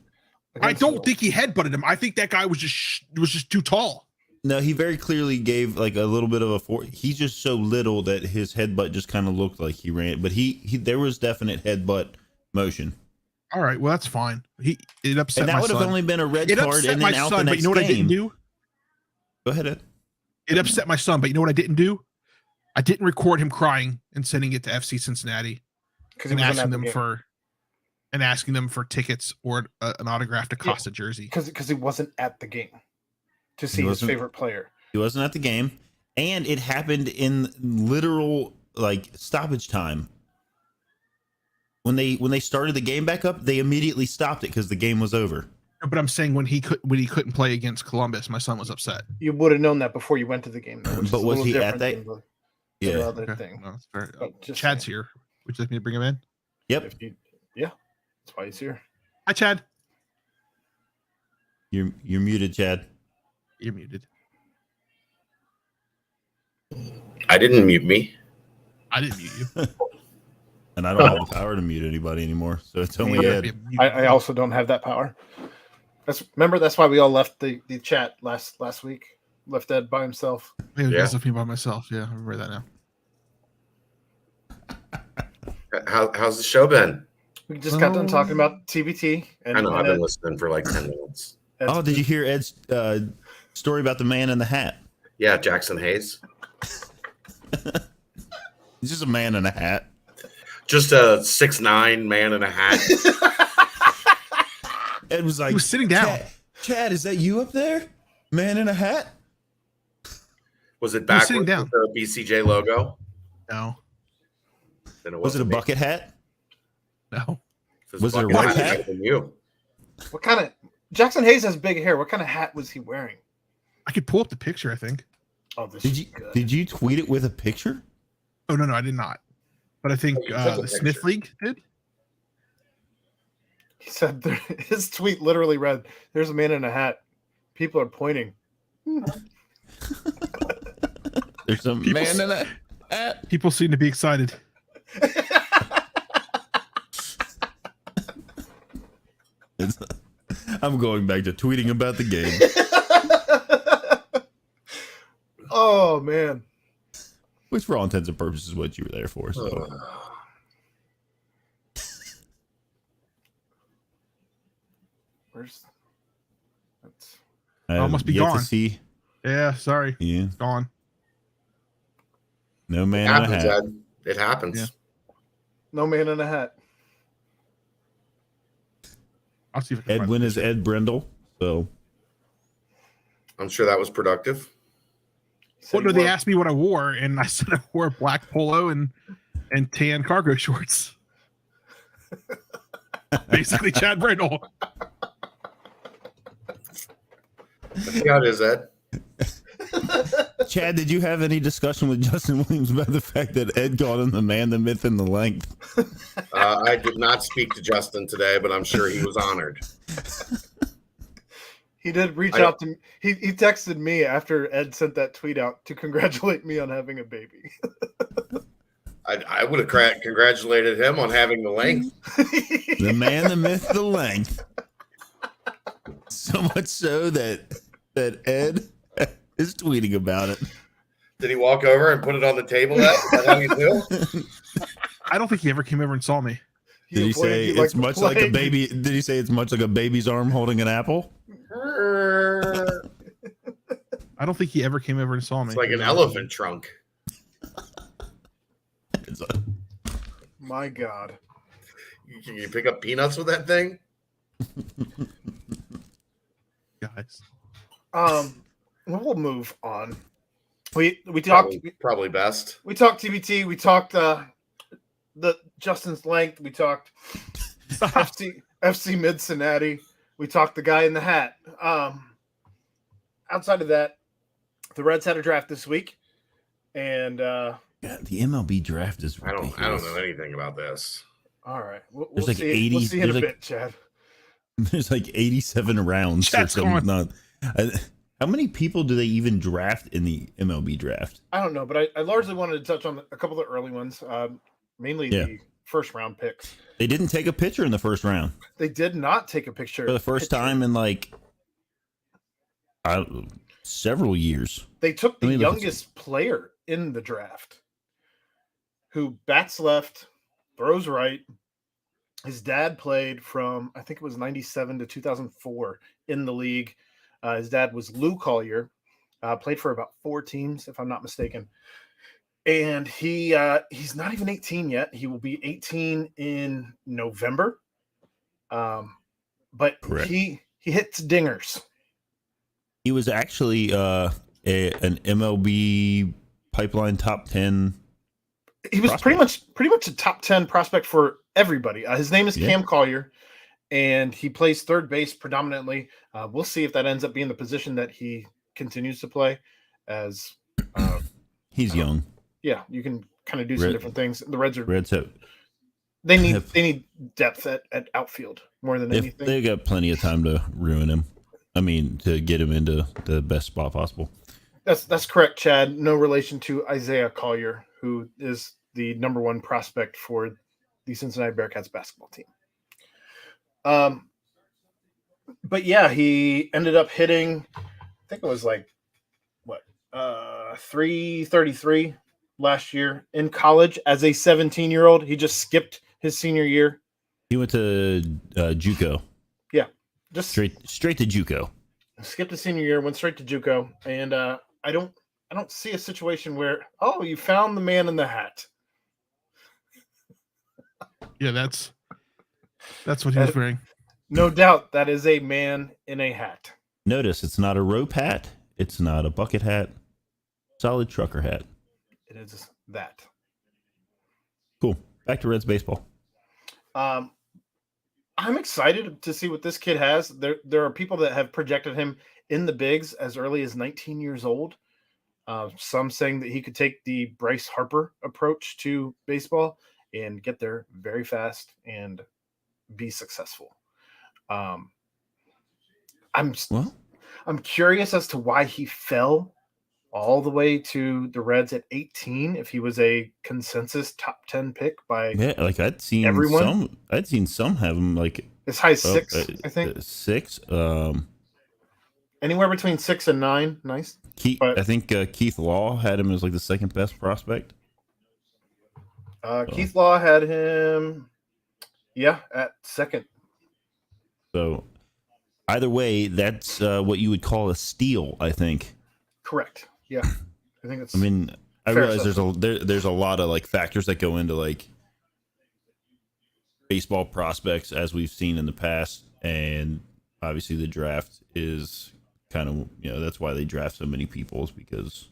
I don't think he headbutted him. I think that guy was just too tall. No, he very clearly gave like a little bit of a he's just so little that his headbutt just kind of looked like he ran, but he there was definite headbutt motion. All right, well that's fine. It upset And that my would son. have only been a red It card upset and my then out son, the but next you know what game. I didn't do? Go ahead, Ed. It upset my son, but you know what I didn't do? I didn't record him crying and sending it to FC Cincinnati and asking them for tickets or an autographed Acosta jersey. Because he wasn't at the game to see his favorite player. He wasn't at the game, and it happened in literal like stoppage time. When they started the game back up, they immediately stopped it because the game was over. But I'm saying when he couldn't play against Columbus, my son was upset. You would have known that before you went to the game, though, But was he at that? Yeah. Yeah. Other Okay. thing. No, that's fair. But just Chad's saying. here. Would you like me to bring him in? Yep. That's why he's here. Hi, Chad. You're muted, Chad. You're muted. I didn't mute me. I didn't mute you. And I don't have the power to mute anybody anymore, so it's only Me Ed. I also don't have that power. That's why we all left the chat last week. Left Ed by himself. Yeah, Yeah. left me by myself. Yeah, I remember that now. How's the show been? We just got done talking about TBT. And, I know I've and been Ed- listening for like 10 minutes. Ed's- Oh, did you hear Ed's story about the man in the hat? Yeah, Jackson Hayes. He's just a man in a hat. Just a 6'9" man in a hat. Ed was like, He was sitting down. Chad, is that you up there? Man in a hat? Was it was sitting backwards down. with the BCJ logo? No, Then it Was it a wasn't me. bucket hat? no. If was it a bucket white hat, hat? might have been you. What kind of Jackson Hayes has big hair? What kind of hat was he wearing? I could pull up the picture, I think. Oh, this Did is you good. did you tweet it with a picture? Oh, no, I did not. But I think Oh, you took a the Smith picture. League did. He said his tweet literally read, "There's a man in a hat People are pointing. There's a People man s- in a hat. People seem to be excited. I'm going back to tweeting about the game. Oh man. Which, for all intents and purposes, is what you were there for. So, Where's that's I must be have yet gone. to see. Yeah, sorry. Yeah, It's gone. no It man in a happens, hat. Ed. It happens. Yeah. no man in a hat. I'll see if I can find Edwin the is picture. Ed Brindle. So I'm sure that was productive. Said Well, no, he they won. asked me what I wore, and I said I wore a black polo and tan cargo shorts. Basically, Chad Brindle. See how it is, Ed. Chad, did you have any discussion with Justin Williams about the fact that Ed called him the man, the myth, and the length? I did not speak to Justin today, but I'm sure he was honored. He did reach I- out to me. He texted me after Ed sent that tweet out to congratulate me on having a baby. I would have congratulated him on having the length. The man, the myth, the length. So much so that Ed is tweeting about it. Did he walk over and put it on the table? Ed? Is that how you do? I don't think he ever came over and saw me. Did he avoided say you it's the much like a plague. baby? Did he say it's much like a baby's arm holding an apple? I don't think he ever came over and saw me. It's like an elephant trunk. It's My God. Can you pick up peanuts with that thing? Guys. We'll move on. We talked Probably best. we talked TBT. We talked the Justin's length. We talked FC Mid-cinnati. We talked the guy in the hat. Outside of that, the Reds had a draft this week, and God, the MLB draft is I ridiculous. don't know anything about this. all right, we'll There's like see. 80 We'll see in a there's like- bit, Chad. There's like 87 rounds. Or Chat's something. going. How many people do they even draft in the MLB draft? I don't know, but I largely wanted to touch on a couple of the early ones, mainly Yeah. the first round picks. They didn't take a pitcher in the first round They did not take a picture for the first time in like several years. They took the Let me look at youngest player in the draft, who bats left, throws right. His dad played from, I think it was 97 to 2004 in the league. His dad was Lou Collier, played for about 4 teams, if I'm not mistaken. And he's not even 18 yet. He will be 18 in November. But Correct. he hits dingers. He was actually an MLB pipeline top 10. He was pretty much a top 10 prospect for everybody. His name is Yeah. Cam Collier, and he plays third base predominantly. We'll see if that ends up being the position that he continues to play. As He's young. yeah, you can kind of do some Red- different things. The Reds are Reds have they have- need depth at outfield more than anything. they got plenty of time to ruin him. I mean, to get him into the best spot possible. That's correct, Chad. No relation to Isaiah Collier, who is the number 1 prospect for the Cincinnati Bearcats basketball team. But yeah, he ended up hitting, I think it was like 333 last year in college as a 17-year-old. He just skipped his senior year. He went to JUCO. Just Straight to JUCO. skipped his senior year, went straight to JUCO, and I don't see a situation where you found the man in the hat. Yeah, that's what he was wearing. No doubt that is a man in a hat. Notice it's not a rope hat. It's not a bucket hat. Solid trucker hat. It is that. Cool. Back to Reds baseball. I'm excited to see what this kid has. There are people that have projected him in the bigs as early as 19 years old. Some saying that he could take the Bryce Harper approach to baseball and get there very fast and be successful. I'm Well, I'm curious as to why he fell all the way to the Reds at 18 if he was a consensus top 10 pick by Yeah, like I'd seen everyone. some have him like As high as up, 6, I think. 6. Anywhere between 6 and 9. Nice. I think Keith Law had him as like the second best prospect. Keith Law had him, at second. So either way, that's what you would call a steal, I think. Correct. Yeah, I think it's. I mean, I fair realize assessment. there's a lot of like factors that go into like baseball prospects as we've seen in the past, and obviously the draft is kind of that's why they draft so many people, is because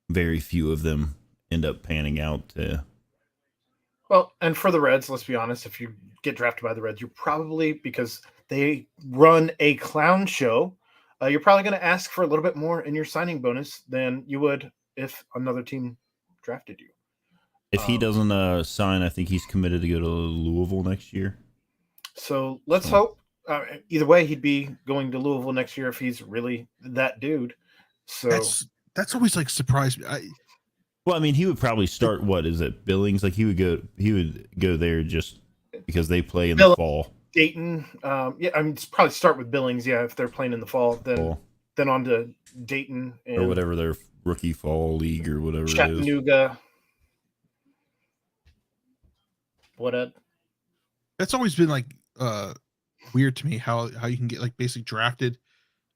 very few of them end up panning out to. Well, and for the Reds, let's be honest, if you get drafted by the Reds, you're probably, because they run a clown show, you're probably going to ask for a little bit more in your signing bonus than you would if another team drafted you. If he doesn't sign, I think he's committed to go to Louisville next year. So let's hope. Either way, he'd be going to Louisville next year if he's really that dude. So that's always like surprised me. Well, I mean, he would probably start. What is it, Billings? Like he would go there just because they play in the fall. Dayton, it's probably start with Billings. Yeah, if they're playing in the fall, then on to Dayton or whatever their rookie fall league or whatever Chattanooga. it is. What Ed? That's always been like weird to me how you can get like basically drafted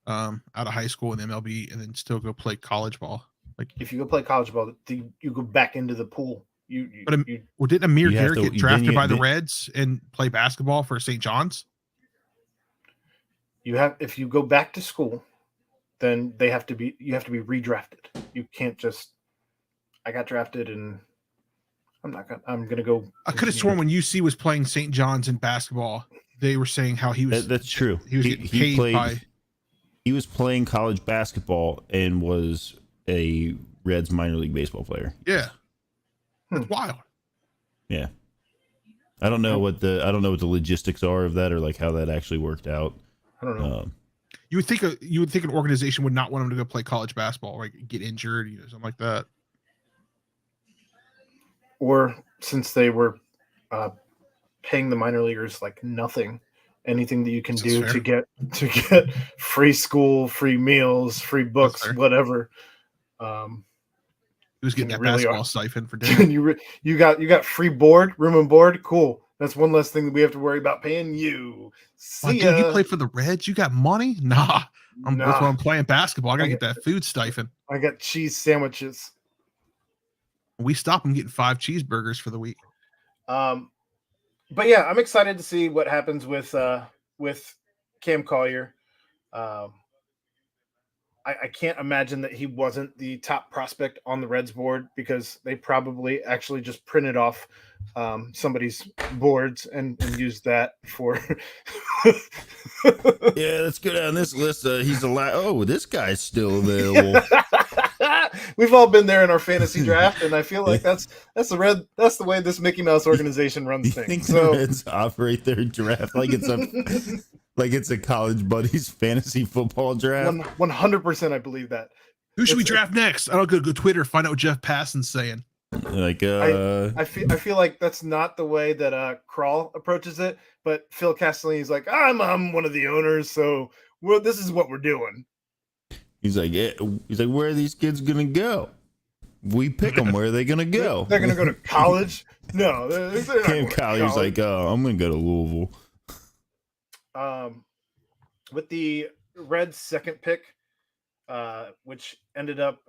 out of high school in MLB and then still go play college ball. Like if you go play college ball, you go back into the pool. Didn't Amir Garrett get drafted by the Reds and play basketball for St. John's? If you go back to school, then you have to be redrafted. You can't just. I got drafted and I'm gonna go. I could have sworn when UC was playing St. John's in basketball, they were saying how he was. That's true. He was getting paid He was playing college basketball and was a Reds minor league baseball player. Yeah, that's wild. Yeah, I don't know what the logistics are of that or like how that actually worked out. I don't know. You would think an organization would not want him to go play college basketball, right? Get injured, something like that. Or since they were paying the minor leaguers like nothing, anything that you can do to get free school, free meals, free books, whatever. He was getting that basketball stipend for dinner. You got free board, room and board. Cool. That's one less thing that we have to worry about paying you. Dude, you play for the Reds? You got money? Nah. That's why I'm playing basketball. I gotta get that food stipend. I got cheese sandwiches. We stop them getting 5 cheeseburgers for the week. But yeah, I'm excited to see what happens with Cam Collier. I can't imagine that he wasn't the top prospect on the Reds board because they probably actually just printed off somebody's boards and used that for. Yeah, let's go down this list. He's allowed. Oh, this guy's still available. We've all been there in our fantasy draft, and I feel like that's the way this Mickey Mouse organization runs things. Think so the Reds operate their draft like it's a college buddies fantasy football draft. 100%, I believe that. Who should we draft next? I don't go Twitter, find out what Jeff Passan's saying. Like I feel like that's not the way that Crawl approaches it, but Phil Castellini's like, I'm one of the owners, so this is what we're doing. He's like, where are these kids gonna go? We pick them. Where are they gonna go? They're gonna go to college? No, they're not Cam Collier's like, I'm gonna go to Louisville. With the Reds' second pick, which ended up,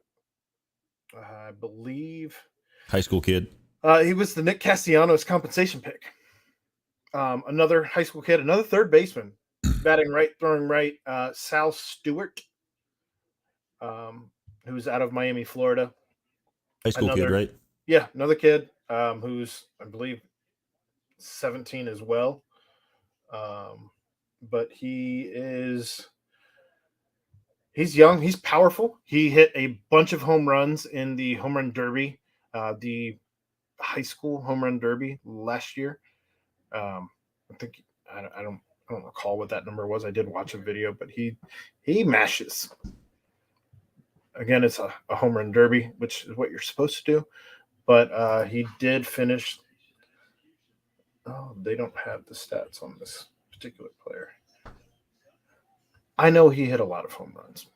I believe, high school kid. He was the Nick Castellanos compensation pick. Another high school kid, another third baseman, batting right, throwing right. Sal Stewart, who's out of Miami, Florida. High school kid, right? Yeah, another kid who's, I believe, 17 as well. But he's young. He's powerful. He hit a bunch of home runs in the home run derby, the high school home run derby last year. I think I'm I don't recall what that number was. I did watch a video, but he mashes. Again, it's a home run derby, which is what you're supposed to do. But he did finish. Oh, they don't have the stats on this particular player. I know he hit a lot of home runs.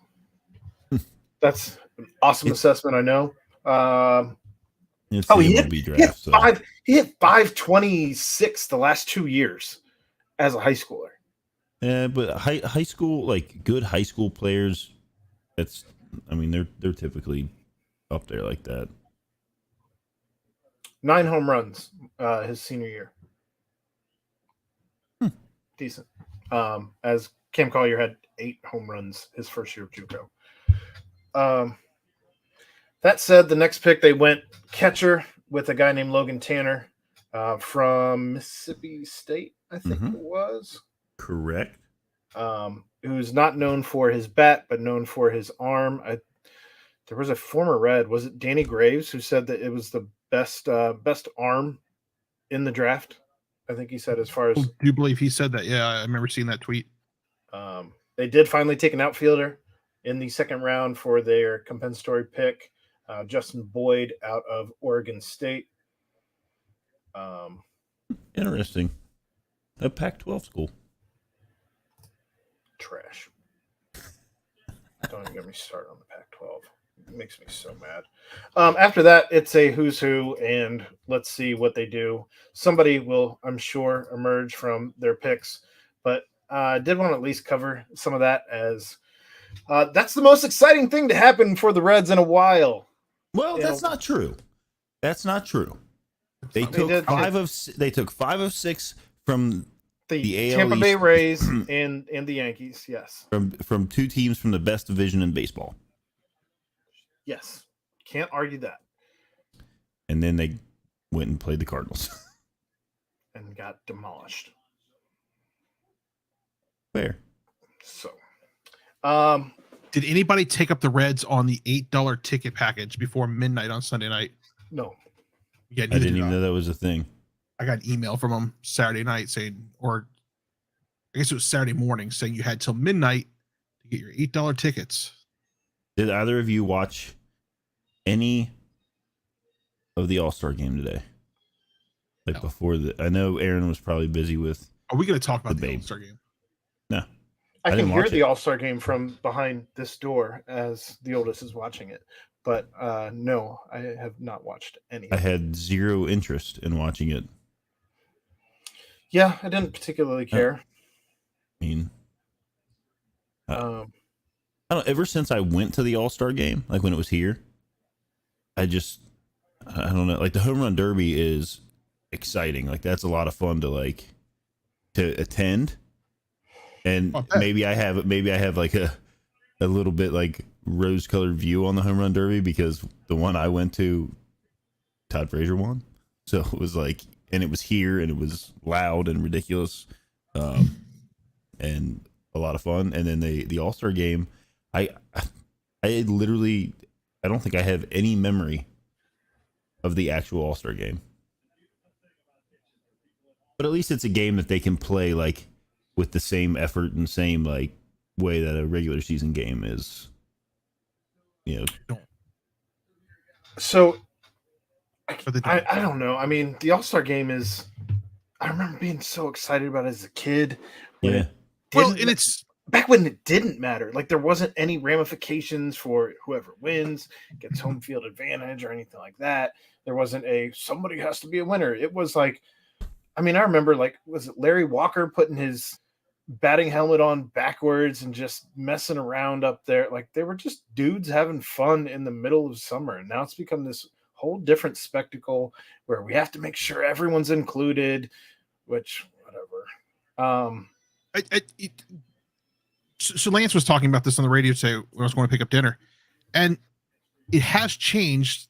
That's an awesome assessment. I know. It's Oh, the he MLB hit draft, so. He hit 526 the last 2 years as a high schooler. Yeah, but high school, like good high school players, they're typically up there like that. 9 home runs his senior year. Decent. As Cam Collier had 8 home runs his first year of JUCO. That said, the next pick they went catcher with a guy named Logan Tanner from Mississippi State, I think it was. Correct. Who's not known for his bat, but known for his arm. There was a former Red, was it Danny Graves, who said that it was the best arm in the draft? I think he said as far as. Do you believe he said that? Yeah, I remember seeing that tweet. They did finally take an outfielder in the second round for their compensatory pick, Justin Boyd out of Oregon State. Interesting. A Pac-12 school. Trash. Don't even get me started on the Pac-12. It makes me so mad. After that, it's a who's who, and let's see what they do. Somebody will, I'm sure, emerge from their picks, but I did want to at least cover some of that as that's the most exciting thing to happen for the Reds in a while. Well, that's not true. That's not true. They took 5 of 6 from the AL Tampa East. Bay Rays and the Yankees. Yes. From 2 teams from the best division in baseball. Yes. Can't argue that. And then they went and played the Cardinals. And got demolished. Where? So, did anybody take up the Reds on the $8 ticket package before midnight on Sunday night? No. Yeah, I didn't even know that was a thing. I got an email from them Saturday night saying, or I guess it was Saturday morning, saying you had till midnight to get your $8 tickets. Did either of you watch any of the All-Star game today? Like before I know Aaron was probably busy with. Are we going to talk about the Babe. All-Star game? No. I can didn't hear watch the it. All-Star game from behind this door as the oldest is watching it. But no, I have not watched any. I had zero interest in watching it. Yeah, I didn't particularly care. I mean, I don't know, ever since I went to the All-Star game, like when it was here, I don't know, like the home run derby is exciting. Like that's a lot of fun to attend. And maybe I have like a little bit like rose-colored view on the home run derby because the one I went to, Todd Frazier won. So it was like, and it was here and it was loud and ridiculous, and a lot of fun. And then the All-Star game, I literally, I don't think I have any memory of the actual All-Star game. But at least it's a game that they can play like with the same effort and same like way that a regular season game is. You know. So I don't know. I mean, the All-Star game is. I remember being so excited about it as a kid. Yeah. Well, and it's back when it didn't matter. Like there wasn't any ramifications for whoever wins gets home field advantage or anything like that. There wasn't somebody has to be a winner. It was like, I mean, I remember was it Larry Walker putting his batting helmet on backwards and just messing around up there? Like they were just dudes having fun in the middle of summer. And now it's become this whole different spectacle where we have to make sure everyone's included, which whatever. So Lance was talking about this on the radio today when I was going to pick up dinner, and it has changed.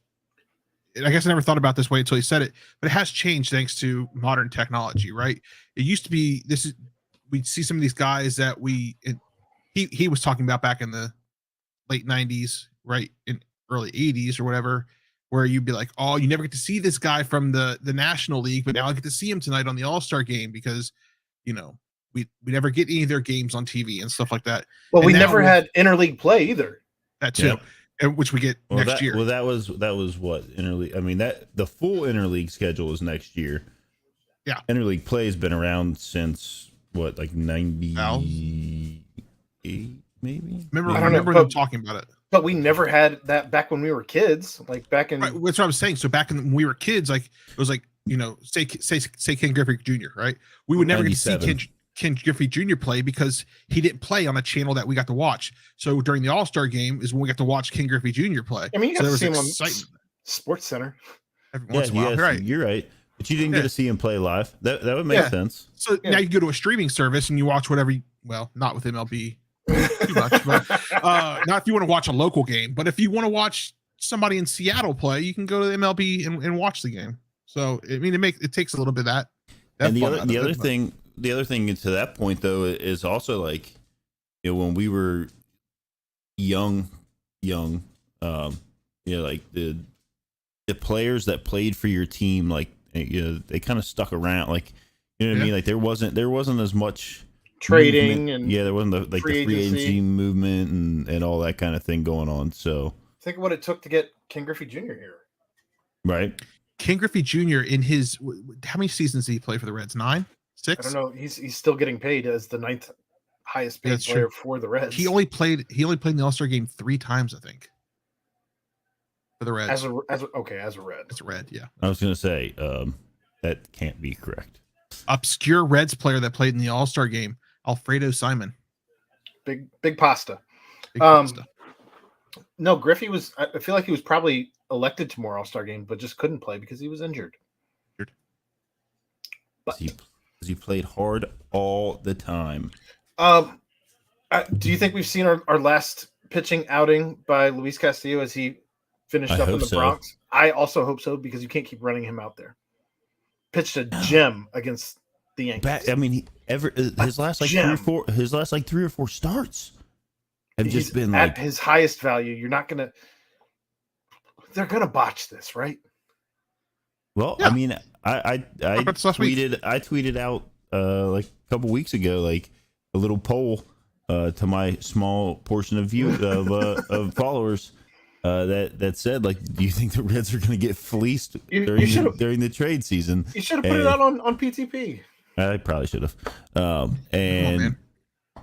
And I guess I never thought about this way until he said it, but it has changed thanks to modern technology, right? It used to be we'd see some of these guys that he was talking about back in the late 90s, right? In early 80s or whatever, where you'd be like, oh, you never get to see this guy from the National League, but now I get to see him tonight on the All-Star game because, we never get any of their games on TV and stuff like that. Well, And we now never with had interleague play either. that too, Yeah. and which we get next year. Well, that was what interleague. I mean, that the full interleague schedule is next year. Yeah. Interleague play has been around since what, like 98, maybe. Remember, I I don't know, remember but- them talking about it. But we never had that back when we were kids. Like back in Right, that's what I was saying. So back when we were kids, like it was like, you know, say Ken Griffey Jr. Right? We would never get to see 97. Ken Griffey Jr. play because he didn't play on a channel that we got to watch. So during the All-Star game is when we got to watch Ken Griffey Jr. play. I mean, you so got there to was see him on excitement Sports Center. every Yeah, once in a while. yes, Right. you're right. But you didn't Yeah. get to see him play live. That would make Yeah. sense. So Yeah. now you go to a streaming service and you watch whatever. Well, not with MLB too much, but not if you want to watch a local game. But if you want to watch somebody in Seattle play, you can go to the MLB and watch the game. So I mean, it takes a little bit of that. And the fun other out the of other it, but- thing to that point though is also like, you know, when we were young, you know, like the players that played for your team, like, you know, they kind of stuck around, like, you know what I Yeah. mean? Like there wasn't as much Trading movement. and Yeah, there wasn't the free free agency. agency movement and all that kind of thing going on. So Think of what it took to get Ken Griffey Jr. here. right. Ken Griffey Jr. in his how many seasons did he play for the Reds? 9, 6? I don't know. He's still getting paid as the 9th highest paid That's player true. for the Reds. He only played in the All-Star game 3 times, I think. For the Reds. as a Red. As a Red, yeah. I was gonna say that can't be correct. Obscure Reds player that played in the All-Star game, Alfredo Simon. Big pasta. Big Um, pasta. No, Griffey was. I feel like he was probably elected to more All-Star game, but just couldn't play because he was injured. But He played hard all the time. do you think we've seen our last pitching outing by Luis Castillo as he finished I up in hope the so. Bronx? I also hope so because you can't keep running him out there. Pitched a gem against the Yankees. I mean, his last like gem. 3 or 4 starts have He's just been at like, his highest value. You're not gonna. They're gonna botch this, right? well, Yeah. I mean, I about this last week? tweeted out like a couple weeks ago, like a little poll to my small portion of of followers that said, like, do you think the Reds are going to get fleeced You during the trade season? You should have put it And- out on PTP. I probably should have. man.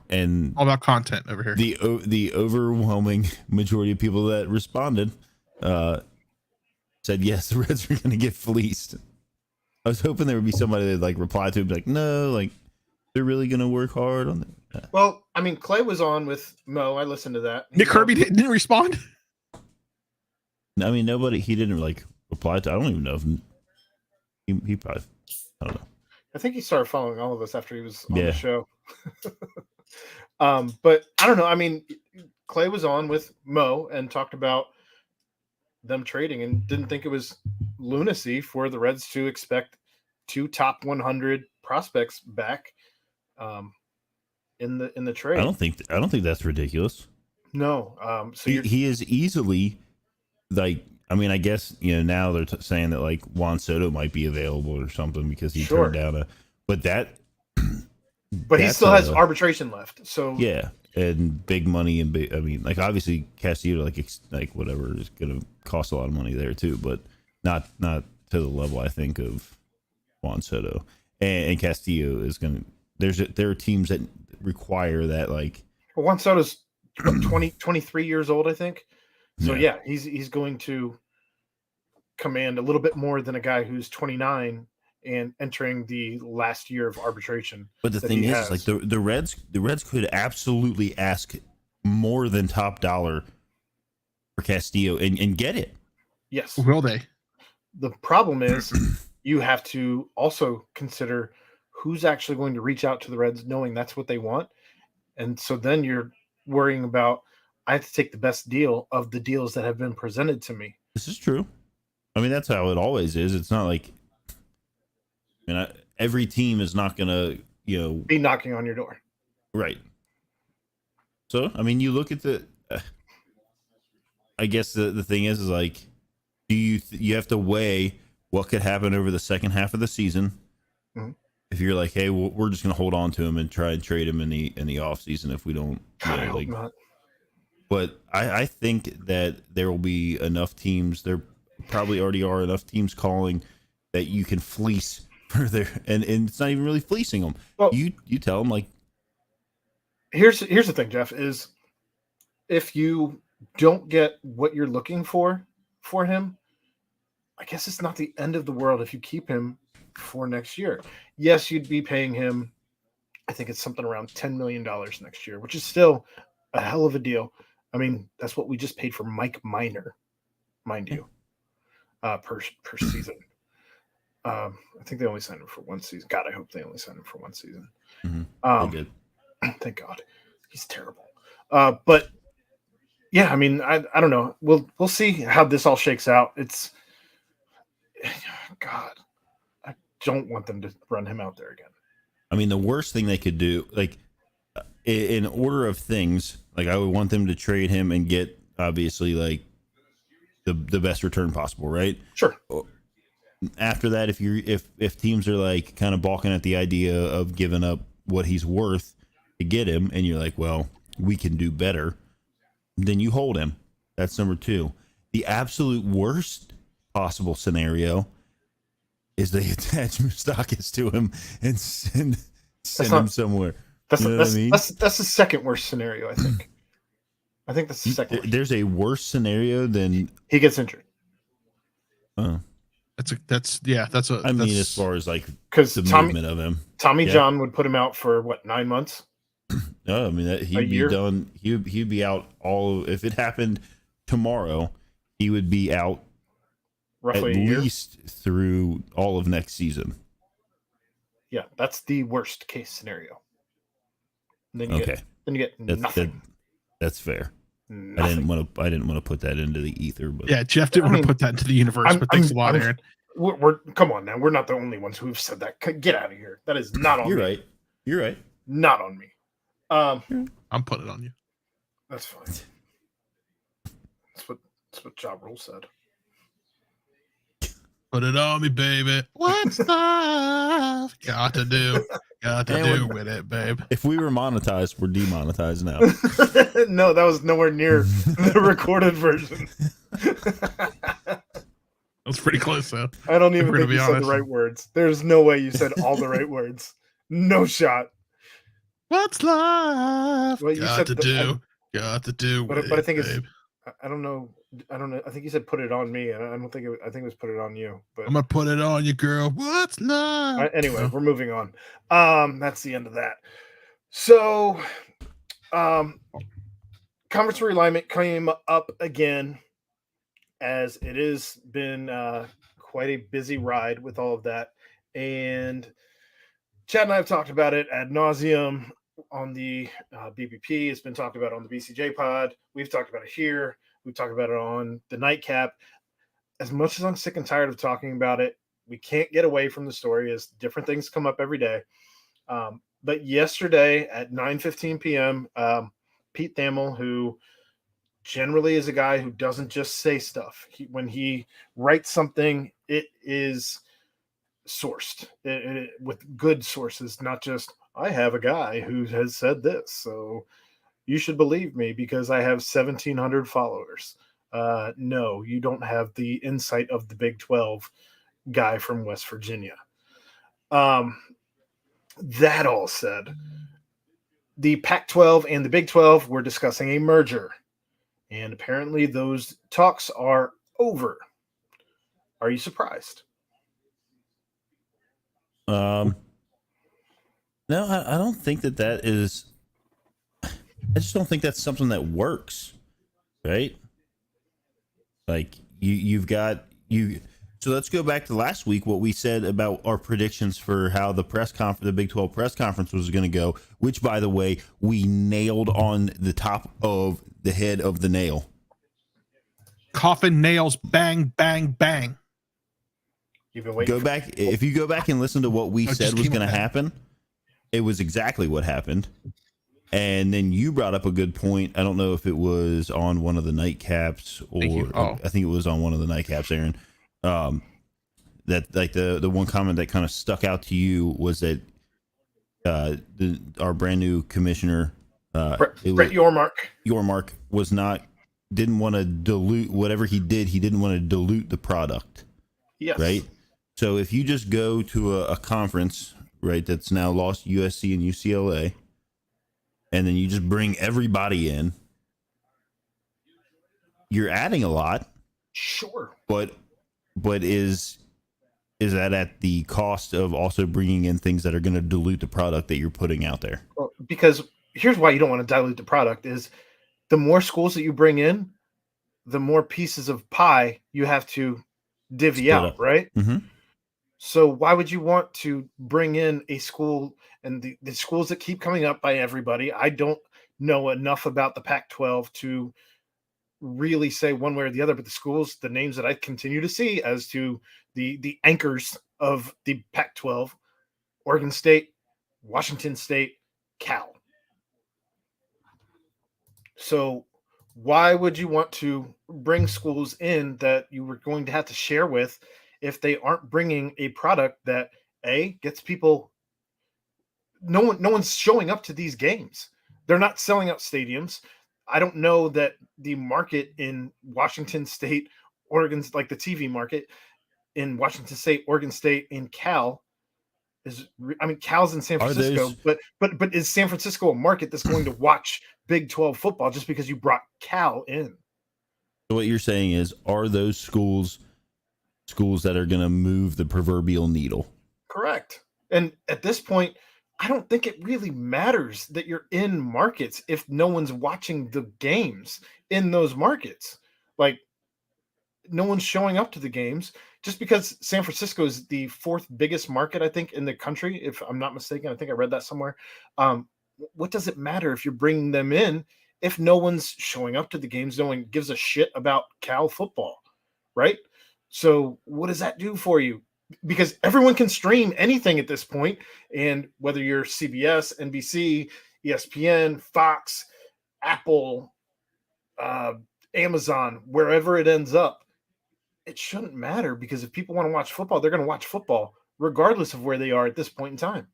And All about content over here. the overwhelming majority of people that responded said yes, the Reds are going to get fleeced. I was hoping there would be somebody that like reply to it, be like, no, like they're really going to work hard on it. Well, I mean, Clay was on with Mo. I listened to that. Nick Kirby didn't respond. I mean, he didn't like reply to. I don't even know if he probably. I don't know. I think he started following all of us after he was on Yeah. the show. But I don't know. I mean, Clay was on with Mo and talked about them trading and didn't think it was lunacy for the Reds to expect 2 top 100 prospects back in the trade. I don't think that's ridiculous. No. So you're, He is easily like. I mean, I guess now they're saying that like Juan Soto might be available or something because he Sure. turned down but that. but he that's still has arbitration left. So Yeah, and big money and big. I mean, like obviously Castillo, like whatever is going to cost a lot of money there too, but not to the level I think of Juan Soto and Castillo is going to. There are teams that require that like. Juan Soto's 23 years old, I think. So Yeah. yeah, he's going to command a little bit more than a guy who's 29 and entering the last year of arbitration. But the that thing he is like the Reds could absolutely ask more than top dollar for Castillo and get it. Yes. Will they? The problem is you have to also consider who's actually going to reach out to the Reds knowing that's what they want. And so then you're worrying about, I have to take the best deal of the deals that have been presented to me. This is true. I mean, that's how it always is. It's not like, every team is not going to, Be knocking on your door. right. So, I mean, you look at the, I guess the thing is like, do you have to weigh what could happen over the second half of the season Mhm. if you're like, hey, we're just gonna hold on to him and try and trade him in the offseason if we don't, God, I hope like. not. But I think that there will be enough teams. There probably already are enough teams calling that you can fleece for their, and it's not even really fleecing them. Well, you tell them like, here's the thing, Jeff, is if you don't get what you're looking for him, I guess it's not the end of the world if you keep him for next year. Yes, you'd be paying him, I think it's something around $10 million next year, which is still a hell of a deal. I mean, that's what we just paid for Mike Minor, mind you, per season. I think they only signed him for one season. God, I hope they only signed him for one season. they did. Thank God. He's terrible. But yeah, I mean, I don't know. We'll see how this all shakes out. It's God, I don't want them to run him out there again. I mean, the worst thing they could do, like in order of things, like I would want them to trade him and get obviously like the best return possible, right? Sure. After that, if teams are like kind of balking at the idea of giving up what he's worth to get him, and you're like, well, we can do better, then you hold him. That's number two. The absolute worst possible scenario is they attach Moustakis to him and send him somewhere. That's what I mean? that's the second worst scenario, I think. I think that's the second worst. There's a worse scenario than he gets injured. That's I mean, as far as like because the movement of him, Tommy John would put him out for what, 9 months? No, I mean he'd be done. He'd be out all. If it happened tomorrow, he would be out Roughly at a year. least through all of next season. Yeah, that's the worst case scenario. And then you get nothing. That's fair. Nothing. I didn't want to put that into the ether, but Yeah, Jeff didn't want to put that into the universe, but thanks a lot, Aaron. We're come on now. We're not the only ones who've said that. Get out of here. That is not on me. You're right. Not on me. I'm putting it on you. That's fine. That's what Ja Rule said. Put it on me, baby. What's love got to do with it, babe? If we were monetized, we're demonetized now. No, that was nowhere near the recorded version. That's pretty close, though. I don't even think you said honest. the right words. There's no way you said all the right words. No shot. What's love Well, you got said to do with but I think it, it's babe. I don't know. I think you said put it on me, and I don't think I think it was put it on you. But I'm gonna put it on you, girl. What's love? Anyway, we're moving on. That's the end of that. So, conference realignment came up again, as it has been quite a busy ride with all of that. And Chad and I have talked about it ad nauseum on the BPP. It's been talked about on the BCJ pod. We've talked about it here. We've talked about it on the nightcap. As much as I'm sick and tired of talking about it, we can't get away from the story as different things come up every day. But yesterday at 9:15 p.m., Pete Thamel, who generally is a guy who doesn't just say stuff. When he writes something, it is sourced with good sources, not just, I have a guy who has said this, so you should believe me because I have 1,700 followers. No, you don't have the insight of the Big 12 guy from West Virginia. That all said, the Pac-12 and the Big 12 were discussing a merger, and apparently those talks are over. Are you surprised? No, I don't think that is. I just don't think that's something that works, right? Like you've got you. So let's go back to last week. What we said about our predictions for how the the Big 12 press conference was going to go. Which, by the way, we nailed on the top of the head of the nail. Coffin nails, bang, bang, bang. You've been waiting. If you go back and listen to what we said was going to happen, it was exactly what happened. And then you brought up a good point. I don't know if it was on one of the nightcaps or I think it was on one of the nightcaps, Aaron. that like the one comment that kind of stuck out to you was that our brand new commissioner Brett Yormark was not didn't want to dilute whatever he did. He didn't want to dilute the product. Yes. Right. So if you just go to a conference, right, that's now lost USC and UCLA, and then you just bring everybody in, you're adding a lot. Sure. But is that at the cost of also bringing in things that are going to dilute the product that you're putting out there? Well, because here's why you don't want to dilute the product is the more schools that you bring in, the more pieces of pie you have to divvy Split out, up. right? Mm-hmm. So why would you want to bring in a school and the schools that keep coming up by everybody? I don't know enough about the Pac-12 to really say one way or the other, but the schools, the names that I continue to see as to the anchors of the Pac-12, Oregon State, Washington State, Cal. So why would you want to bring schools in that you were going to have to share with if they aren't bringing a product that gets people? No one's showing up to these games. They're not selling out stadiums. I don't know that the market in Washington State, Oregon's like the TV market in Washington State, Oregon State, and Cal is. I mean, Cal's in San Francisco, but is San Francisco a market that's going to watch Big 12 football just because you brought Cal in? So what you're saying is, are those schools that are going to move the proverbial needle? Correct. And at this point, I don't think it really matters that you're in markets if no one's watching the games in those markets. Like, no one's showing up to the games just because San Francisco is the fourth biggest market, I think, in the country. If I'm not mistaken, I think I read that somewhere. What does it matter if you're bringing them in if no one's showing up to the games? No one gives a shit about Cal football, right? So what does that do for you? Because everyone can stream anything at this point, and whether you're CBS, NBC, ESPN, Fox, Apple, Amazon, wherever it ends up, it shouldn't matter, because if people want to watch football, they're going to watch football regardless of where they are at this point in time.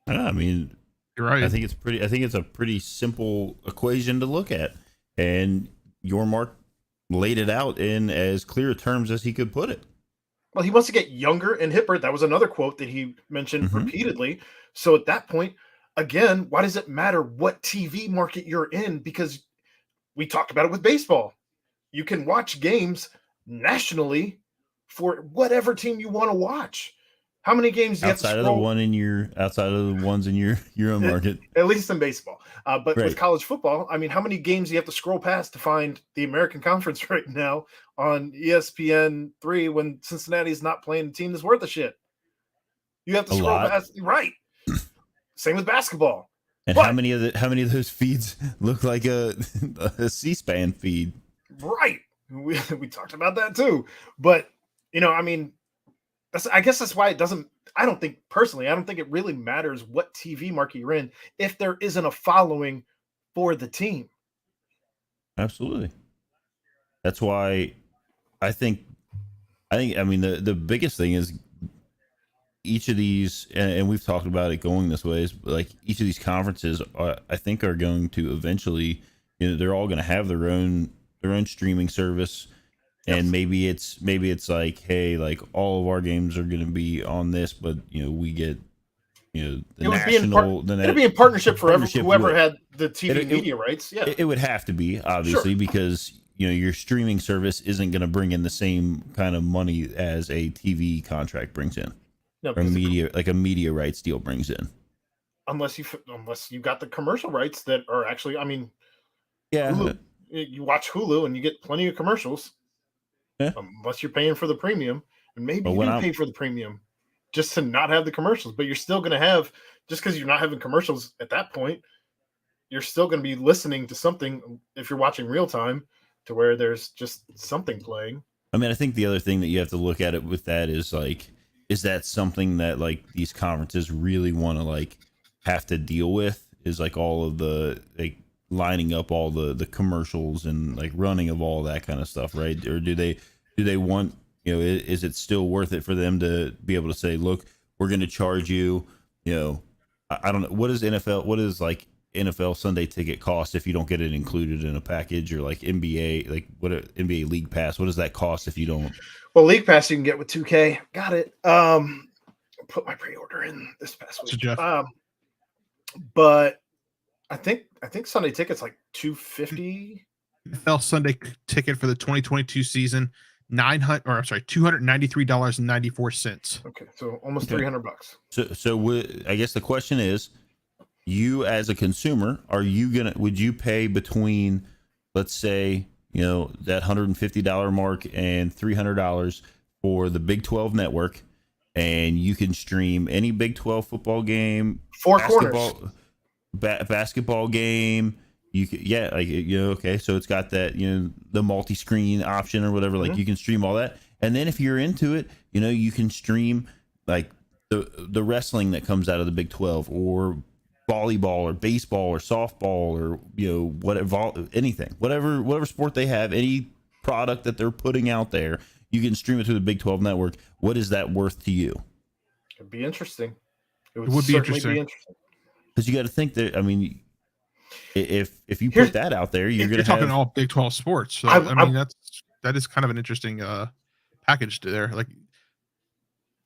I mean, You're right. I think it's a pretty simple equation to look at, and Yormark laid it out in as clear terms as he could put it. Well, he wants to get younger and hipper. That was another quote that he mentioned repeatedly. So at that point, again, why does it matter what TV market you're in? Because we talked about it with baseball. You can watch games nationally for whatever team you want to watch. How many games do you outside have to of the ones in your own market? At least in baseball. But Right. with college football, I mean, how many games do you have to scroll past to find the American Conference right now on ESPN3 when Cincinnati's not playing a team that's worth a shit? You have to scroll past, right? Same with basketball. And But- how many of those feeds look like a C-SPAN feed? Right. We talked about that too. But, I mean, I guess that's why it doesn't. I don't think it really matters what TV market you're in if there isn't a following for the team. Absolutely. That's why I mean the biggest thing is each of these, and we've talked about it going this way, is like each of these conferences I think are going to eventually, they're all going to have their own streaming service. And maybe it's like, hey, like all of our games are going to be on this, but we get the national. It'd be in partnership for whoever with, had the TV media rights. Yeah, it would have to be, obviously, because your streaming service isn't going to bring in the same kind of money as a TV contract brings in, no, or a media rights deal brings in. Unless you got the commercial rights that are actually, I mean, yeah, Hulu, you watch Hulu and you get plenty of commercials. Yeah. Unless you're paying for the premium, and maybe you do pay for the premium just to not have the commercials, but you're still going to have, just because you're not having commercials at that point, you're still going to be listening to something if you're watching real time to where there's just something playing. I mean, I think the other thing that you have to look at it with that is like, is that something that like these conferences really want to like have to deal with? Is like all of the like lining up all the commercials and like running of all that kind of stuff, right? Or do they do they want, is it still worth it for them to be able to say, look, we're going to charge you, I don't know, what is like NFL Sunday ticket cost if you don't get it included in a package, or like NBA, like NBA League Pass, what does that cost if you don't? Well, League Pass you can get with 2K. Got it. Put my pre-order in this past week. Jeff. But I think Sunday ticket's like $250. NFL Sunday ticket for the 2022 season, $293.94. Okay, so almost $300. So I guess the question is, you as a consumer, would you pay between, let's say, that $150 mark and $300 for the Big 12 network, and you can stream any Big 12 football game, basketball game. You can, okay. So it's got that, the multi-screen option or whatever, like you can stream all that. And then if you're into it, you can stream like the wrestling that comes out of the Big 12, or volleyball or baseball or softball, or, whatever sport they have, any product that they're putting out there, you can stream it through the Big 12 network. What is that worth to you? It'd be interesting. It would be certainly interesting. Because you got to think that, if you put that out there, you're talking all Big 12 sports. So, that is kind of an interesting package there. Like,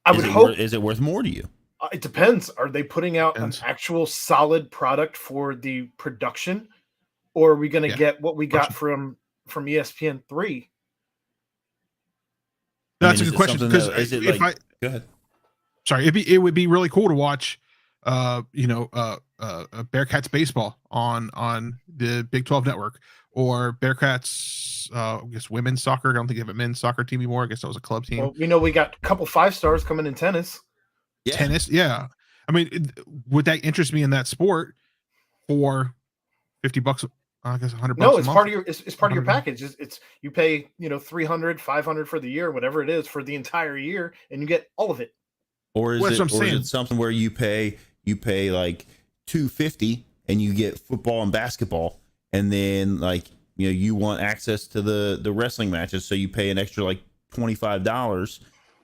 is it worth more to you? It depends. Are they putting out an actual solid product for the production, or are we going to get what we got from ESPN3? That's a good question. Because go ahead. Sorry, it would be really cool to watch, Bearcats baseball on the Big 12 network, or Bearcats, I guess women's soccer. I don't think they have a men's soccer team anymore. I guess that was a club team. Well, we got a couple 5-stars coming in tennis. Yeah. Tennis, yeah. Would that interest me in that sport for $50? I guess $100. No, it's part of your package. It's you pay $300, $500 for the year, whatever it is, for the entire year, and you get all of it. Or is it something where you pay like $250 and you get football and basketball, and then you want access to the wrestling matches, so you pay an extra like $25,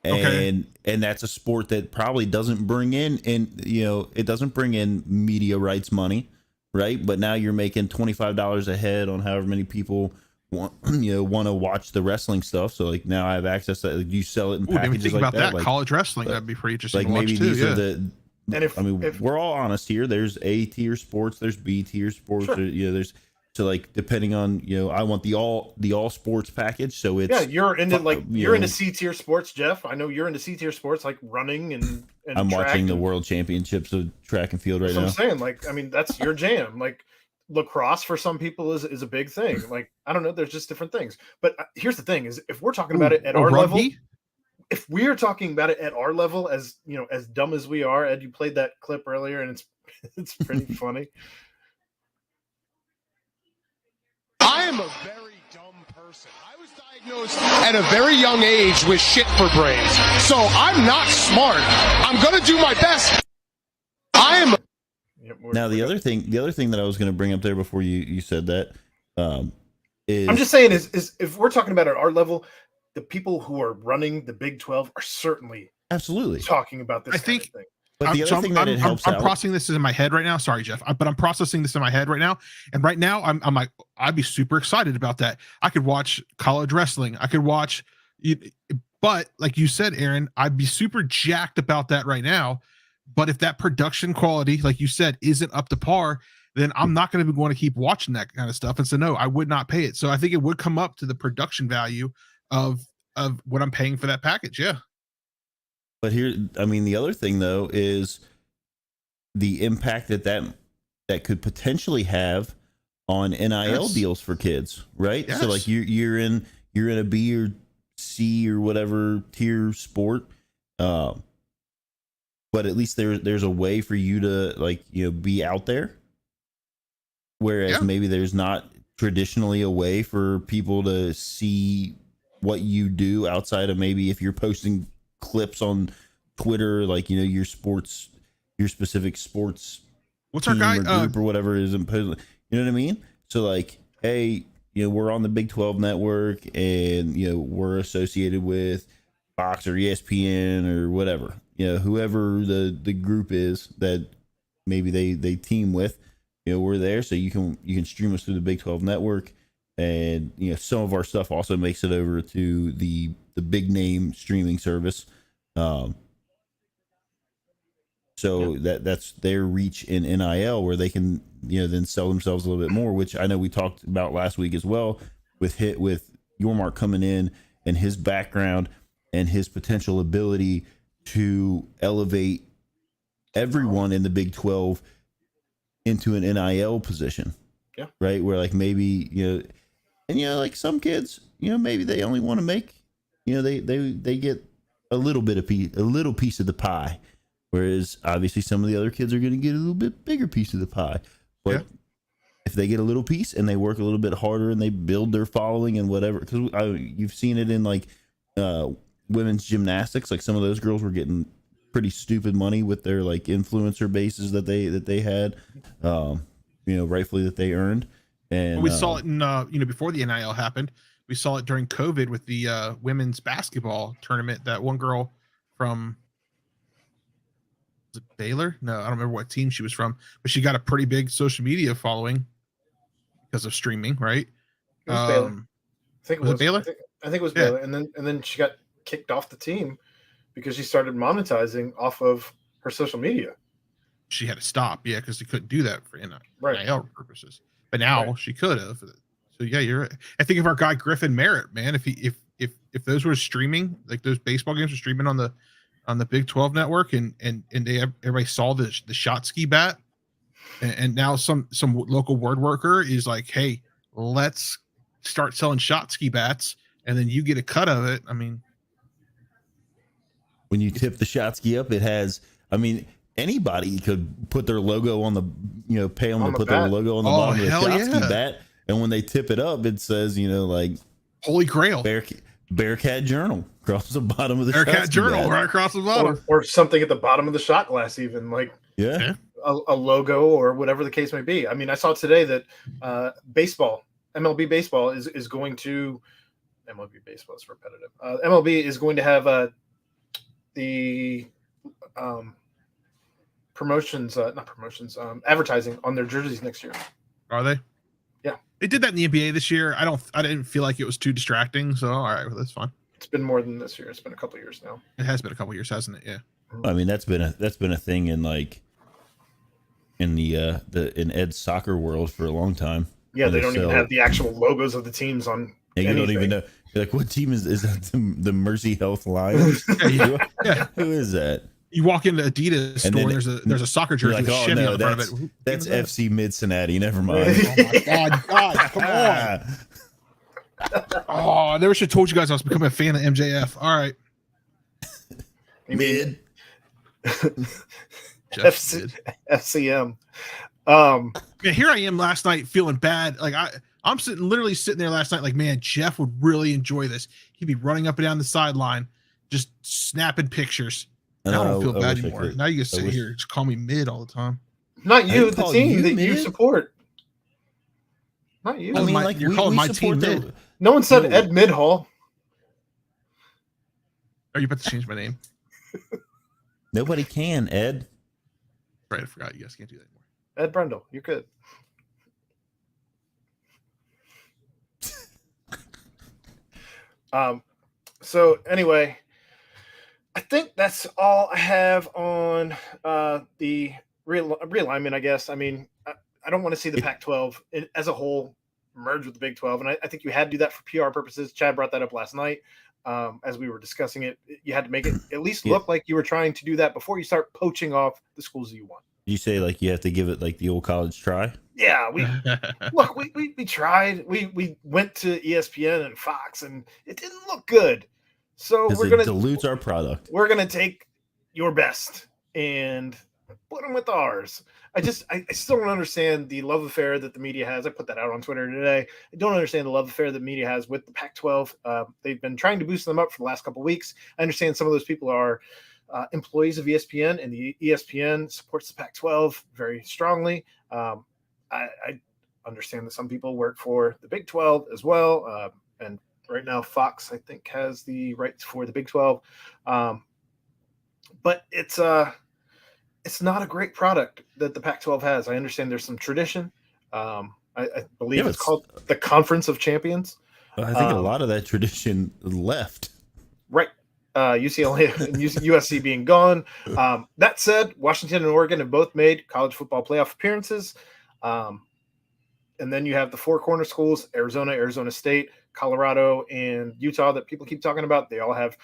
and that's a sport that probably doesn't bring in, it doesn't bring in media rights money, right? But now you're making $25 a head on however many people want to watch the wrestling stuff. So like now I have access to it. You sell it in packages think like about that. Like, college wrestling, that'd be pretty interesting. Like to watch maybe too, these are the. And if we're all honest here. There's A tier sports, there's B tier sports. Sure. There's so like depending on I want the all sports package. So it's you're into you're into C tier sports, Jeff. I know you're into C tier sports like running and I'm watching the world championships of track and field right now. That's what I'm saying. That's your jam. Like lacrosse for some people is a big thing. Like I don't know. There's just different things. But here's the thing: is if we're talking about it at our level. If we're talking about it at our level, as as dumb as we are, Ed, you played that clip earlier, and it's pretty funny. I am a very dumb person. I was diagnosed at a very young age with shit for brains, so I'm not smart. I'm gonna do my best. Now the other thing that I was going to bring up there before you said that is I'm just saying is if we're talking about it at our level. The people who are running the Big 12 are certainly absolutely talking about this. I think, thing. But the other thing that helps I'm out. processing this in my head right now. Sorry, Jeff, but I'm processing this in my head right now. And right now, I'm like, I'd be super excited about that. I could watch college wrestling. I could watch, but like you said, Aaron, I'd be super jacked about that right now. But if that production quality, like you said, isn't up to par, then I'm not going to be going to keep watching that kind of stuff. And so, no, I would not pay it. So I think it would come up to the production value of what I'm paying for that package. Yeah. But here, the other thing though is the impact that could potentially have on NIL deals for kids, right? Yes. So like you're in a B or C or whatever tier sport, but at least there's a way for you to be out there. Whereas maybe there's not traditionally a way for people to see what you do outside of maybe if you're posting clips on Twitter, like your specific sports. What's our guy or group or whatever is imposed. You know what I mean? So like, hey, we're on the Big 12 network, and we're associated with Fox or ESPN or whatever, whoever the group is that maybe they team with, we're there, so you can stream us through the Big 12 network. And some of our stuff also makes it over to the big name streaming service. So that's their reach in NIL, where they can then sell themselves a little bit more, which I know we talked about last week as well, with Yormark coming in and his background and his potential ability to elevate everyone in the Big 12 into an NIL position. Yeah. Right. Where like maybe, like some kids, maybe they only want to make, they get a little piece of the pie. Whereas obviously some of the other kids are going to get a little bit bigger piece of the pie. But if they get a little piece and they work a little bit harder and they build their following and whatever, because you've seen it in like women's gymnastics, like some of those girls were getting pretty stupid money with their like influencer bases that they had, rightfully that they earned. And we saw it in before the NIL happened. We saw it during COVID with the women's basketball tournament. That one girl from, was it Baylor? No, I don't remember what team she was from, but she got a pretty big social media following because of streaming, right? It was Baylor. I think it was Baylor. I think it was Baylor, and then she got kicked off the team because she started monetizing off of her social media. She had to stop, because she couldn't do that for Right. NIL purposes. But now she could have. So yeah, you're right. I think of our guy Griffin Merritt, man. If those were streaming, like those baseball games were streaming on the Big 12 network, and everybody saw the shot ski bat, and now some local word worker is like, hey, let's start selling shot ski bats, and then you get a cut of it. I mean, when you tip the shot ski up, it has, anybody could put their logo on the, pay them to put their logo on the bottom of the shot ski bat. And when they tip it up, it says, like Holy Grail, Bearcat Journal across the bottom of the Bearcat Journal, right across the bottom, or something at the bottom of the shot glass, even like a logo or whatever the case may be. I saw today that MLB baseball is going to, MLB baseball is repetitive. MLB is going to have the advertising on their jerseys next year. Are they? Yeah, they did that in the NBA this year. I didn't feel like it was too distracting. So all right, well, that's fine. It's been more than this year. It's been a couple of years now. It has been a couple of years, hasn't it? Yeah. That's been a thing in like in in Ed's soccer world for a long time. Yeah, they don't even have the actual logos of the teams on. Yeah, you don't even know. You're like, what team is that? The Mercy Health Lions? Who is that? You walk into Adidas store and there's a soccer jersey with shimmy on the front of it. That's FC Mid-cinnati. Never mind. Oh my God, come on. Oh, I never should have told you guys I was becoming a fan of MJF. All right. Mid. FCM. Man, here I am last night feeling bad. Like I'm literally sitting there last night like, man, Jeff would really enjoy this. He'd be running up and down the sideline, just snapping pictures. Now I don't feel bad anymore. Now you can sit here and just call me Mid all the time. Not you, the team that you support. Not you. You're calling my team Mid. No one said Ed Midhall. Are you about to change my name? Nobody can, Ed. Right, I forgot. You guys can't do that anymore. Ed Brendel, you're good. So anyway, I think that's all I have on the realignment, I guess. I don't want to see the Pac-12 as a whole merge with the Big 12, and I think you had to do that for PR purposes. Chad brought that up last night as we were discussing it. You had to make it at least look like you were trying to do that before you start poaching off the schools that you want. You say like you have to give it like the old college try? Yeah, we tried. We went to ESPN and Fox, and it didn't look good. So we're gonna dilute our product. We're gonna take your best and put them with ours. I still don't understand the love affair that the media has. I put that out on Twitter today. I don't understand the love affair that media has with the Pac-12. They've been trying to boost them up for the last couple of weeks. I understand some of those people are employees of ESPN, and the ESPN supports the Pac-12 very strongly. I understand that some people work for the Big 12 as well. And right now, Fox, I think, has the rights for the Big 12. But it's not a great product that the Pac-12 has. I understand there's some tradition. I believe it's called the Conference of Champions. I think a lot of that tradition left. Right. UCLA and USC being gone. That said, Washington and Oregon have both made college football playoff appearances. And then you have the four corner schools, Arizona, Arizona State, Colorado, and Utah that people keep talking about. They all have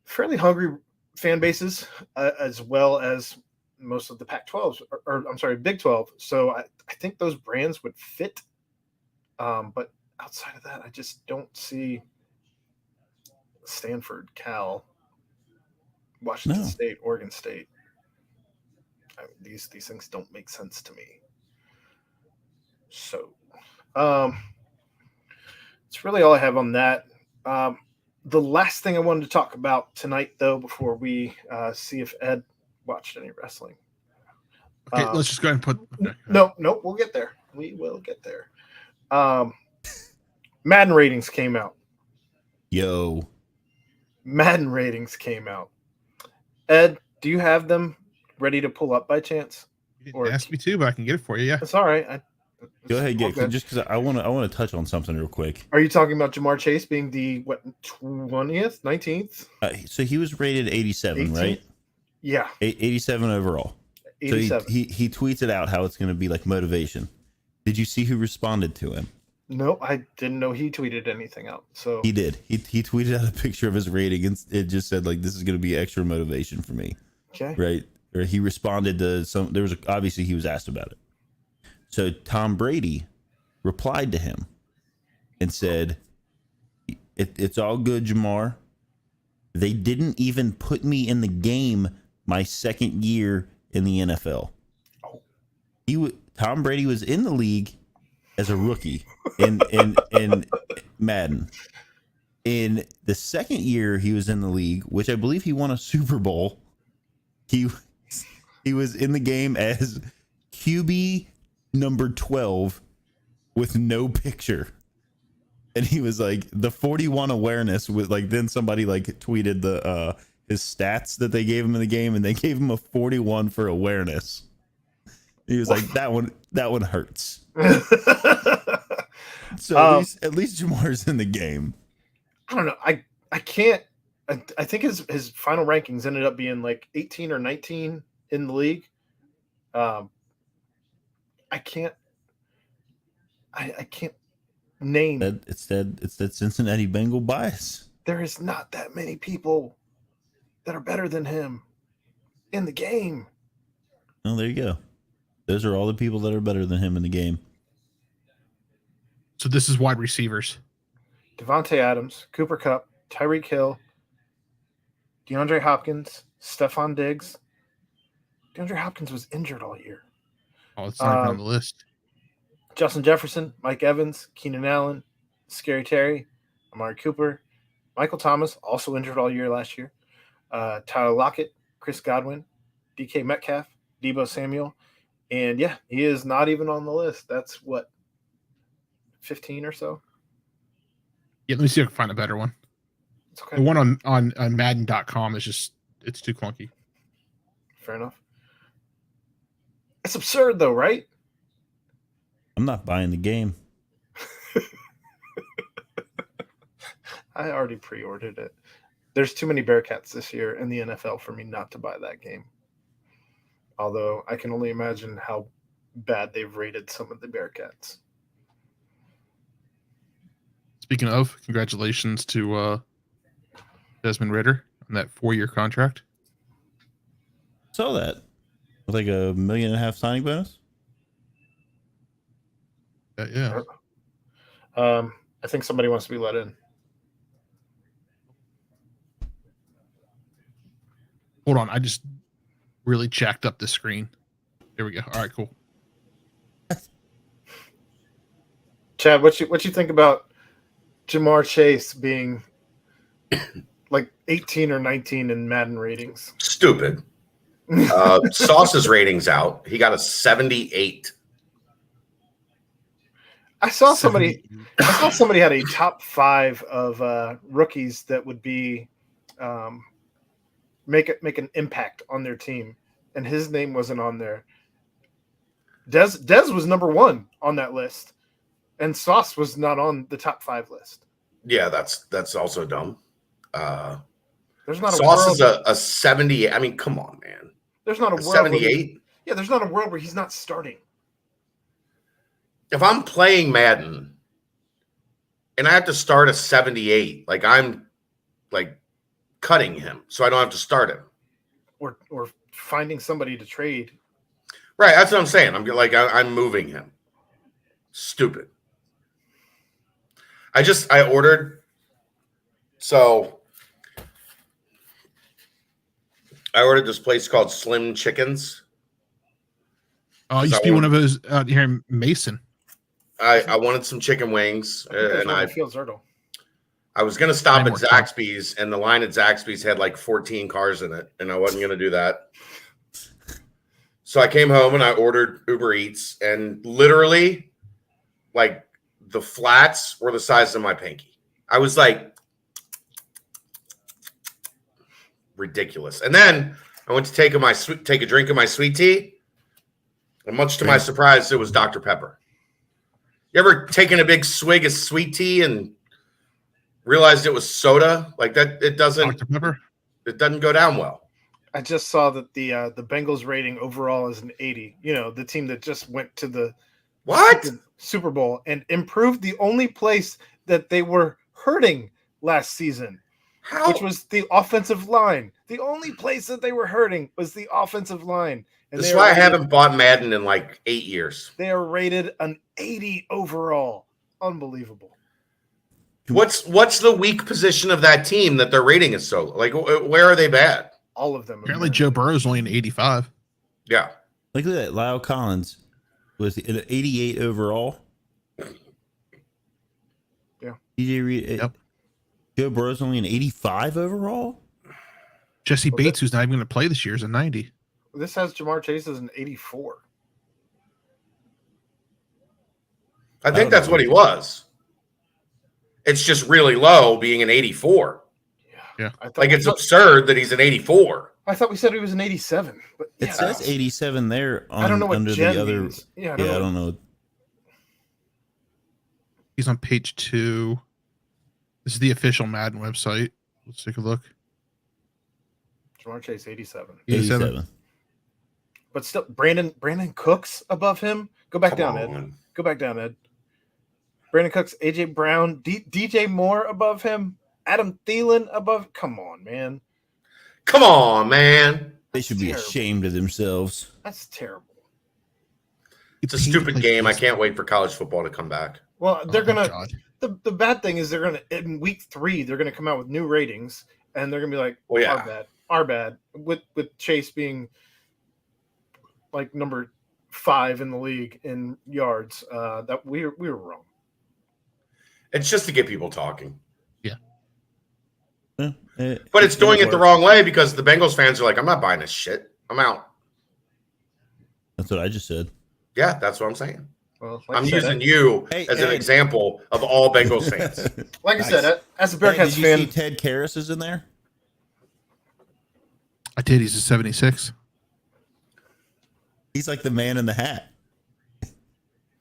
fairly hungry fan bases, as well as most of the Pac-12s, or I'm sorry, Big 12. So I think those brands would fit. But outside of that, I just don't see Stanford, Cal, Washington State, Oregon State. These things don't make sense to me. So it's really all I have on that. The last thing I wanted to talk about tonight, though, before we see if Ed watched any wrestling. Okay, let's just go ahead and put. Okay. No, we'll get there. We will get there. Madden ratings came out. Madden ratings came out. Ed, do you have them ready to pull up by chance? You didn't ask me to, but I can get it for you. Yeah, it's all right. Go ahead, just because I want to touch on something real quick. Are you talking about Jamar Chase being the 20th, 19th? So he was rated 87, 18th? Right? Yeah, 87 overall. 87. So he tweets it out how it's going to be like motivation. Did you see who responded to him? No, I didn't know he tweeted anything out. So he did. He tweeted out a picture of his rating, and it just said like, "This is going to be extra motivation for me." Okay. Right. Or he responded to some. There was obviously he was asked about it. So Tom Brady replied to him and said, "It's all good, Jamar. They didn't even put me in the game my second year in the NFL. Tom Brady was in the league as a rookie in Madden. In the second year he was in the league, which I believe he won a Super Bowl, he was in the game as QB number 12 with no picture." And he was like, the 41 awareness with like, then somebody like tweeted the his stats that they gave him in the game, and they gave him a 41 for awareness. He was like, that one hurts. So at least Jamar's in the game. I don't know. I can't. I think his final rankings ended up being like 18 or 19 in the league. I can't name. It's that Cincinnati Bengal bias. There is not that many people that are better than him in the game. Oh, there you go. Those are all the people that are better than him in the game. So this is wide receivers: Devontae Adams, Cooper Kupp, Tyreek Hill, DeAndre Hopkins, Stephon Diggs. DeAndre Hopkins was injured all year. Oh, it's not even on the list. Justin Jefferson, Mike Evans, Keenan Allen, Scary Terry, Amari Cooper, Michael Thomas, also injured all year last year. Tyler Lockett, Chris Godwin, DK Metcalf, Deebo Samuel. And yeah, he is not even on the list. That's what, 15 or so? Yeah, let me see if I can find a better one. It's okay. The one on Madden.com is just, it's too clunky. Fair enough. It's absurd though, right? I'm not buying the game. I already pre-ordered it. There's too many Bearcats this year in the NFL for me not to buy that game. Although I can only imagine how bad they've rated some of the Bearcats. Speaking of, congratulations to Desmond Ridder on that 4-year contract. Saw that. With like $1.5 million signing bonus. Yeah. I think somebody wants to be let in. Hold on, I just really jacked up the screen. There we go. All right, cool. Chad, what you think about Jamar Chase being like 18 or 19 in Madden ratings? Stupid. Sauce's ratings out. He got a 78. I saw somebody had a top 5 of rookies that would be make an impact on their team, and his name wasn't on there. Dez was number 1 on that list, and Sauce was not on the top 5 list. Yeah, that's also dumb. There's not Sauce a world, is a 70. I mean, come on, man. there's not a world 78. Yeah, there's not a world where he's not starting. If I'm playing Madden and I have to start a 78, like I'm like cutting him so I don't have to start him. Or finding somebody to trade. Right, that's what I'm saying. I'm moving him. Stupid. I ordered. So I ordered this place called Slim Chickens. Oh, used to be one of those out here in Mason. I wanted some chicken wings, and I was going to stop at Zaxby's, and the line at Zaxby's had like 14 cars in it, and I wasn't going to do that. So I came home and I ordered Uber Eats, and literally, like, the flats were the size of my pinky. I was like, ridiculous. And then I went to take a drink of my sweet tea, and much to my surprise, it was Dr. Pepper. You ever taken a big swig of sweet tea and realized it was soda? Like that, it doesn't go down well. I just saw that the Bengals rating overall is an 80. You know, the team that just went to the Super Bowl and improved the only place that they were hurting last season, which was the offensive line. The only place that they were hurting was the offensive line. And that's why I haven't bought Madden in like 8 years. They are rated an 80 overall. Unbelievable. What's the weak position of that team that their rating is so like? Where are they bad? All of them. Apparently, Joe Burrow's only an 85. Yeah. Look at that. Lyle Collins was an 88 overall. Yeah. DJ Reed. Yep. Joe Burrow's only an 85 overall. Jesse Bates, who's not even going to play this year, is a 90. This has Jamar Chase as an 84. I think that's what he was. It's just really low being an 84. Yeah. Like it's absurd that he's an 84. I thought we said he was an 87. But It says 87 there. I don't know what under Jen the other. means. Yeah, I don't know. He's on page 2. This is the official Madden website. Let's take a look. Jamar Chase, 87. 87. But still, Brandon Cooks above him. Go back down, Ed. Go back down, Ed. Brandon Cooks, AJ Brown, DJ Moore above him. Adam Thielen above. Come on, man. Come on, man. They should be ashamed of themselves. That's terrible. It's a stupid game. I can't wait for college football to come back. Well, they're gonna. The bad thing is they're gonna in week 3 they're gonna come out with new ratings and they're gonna be like, well, yeah, our bad. With Chase being like number 5 in the league in yards. That we were wrong. It's just to get people talking. Yeah. But it's doing it the wrong way because the Bengals fans are like, I'm not buying this shit. I'm out. That's what I just said. Yeah, that's what I'm saying. Well, I'm using you as an example of all Bengals fans. Like I said, as a Bearcats fan. Did you see Ted Karras is in there? I did. He's a 76. He's like the man in the hat.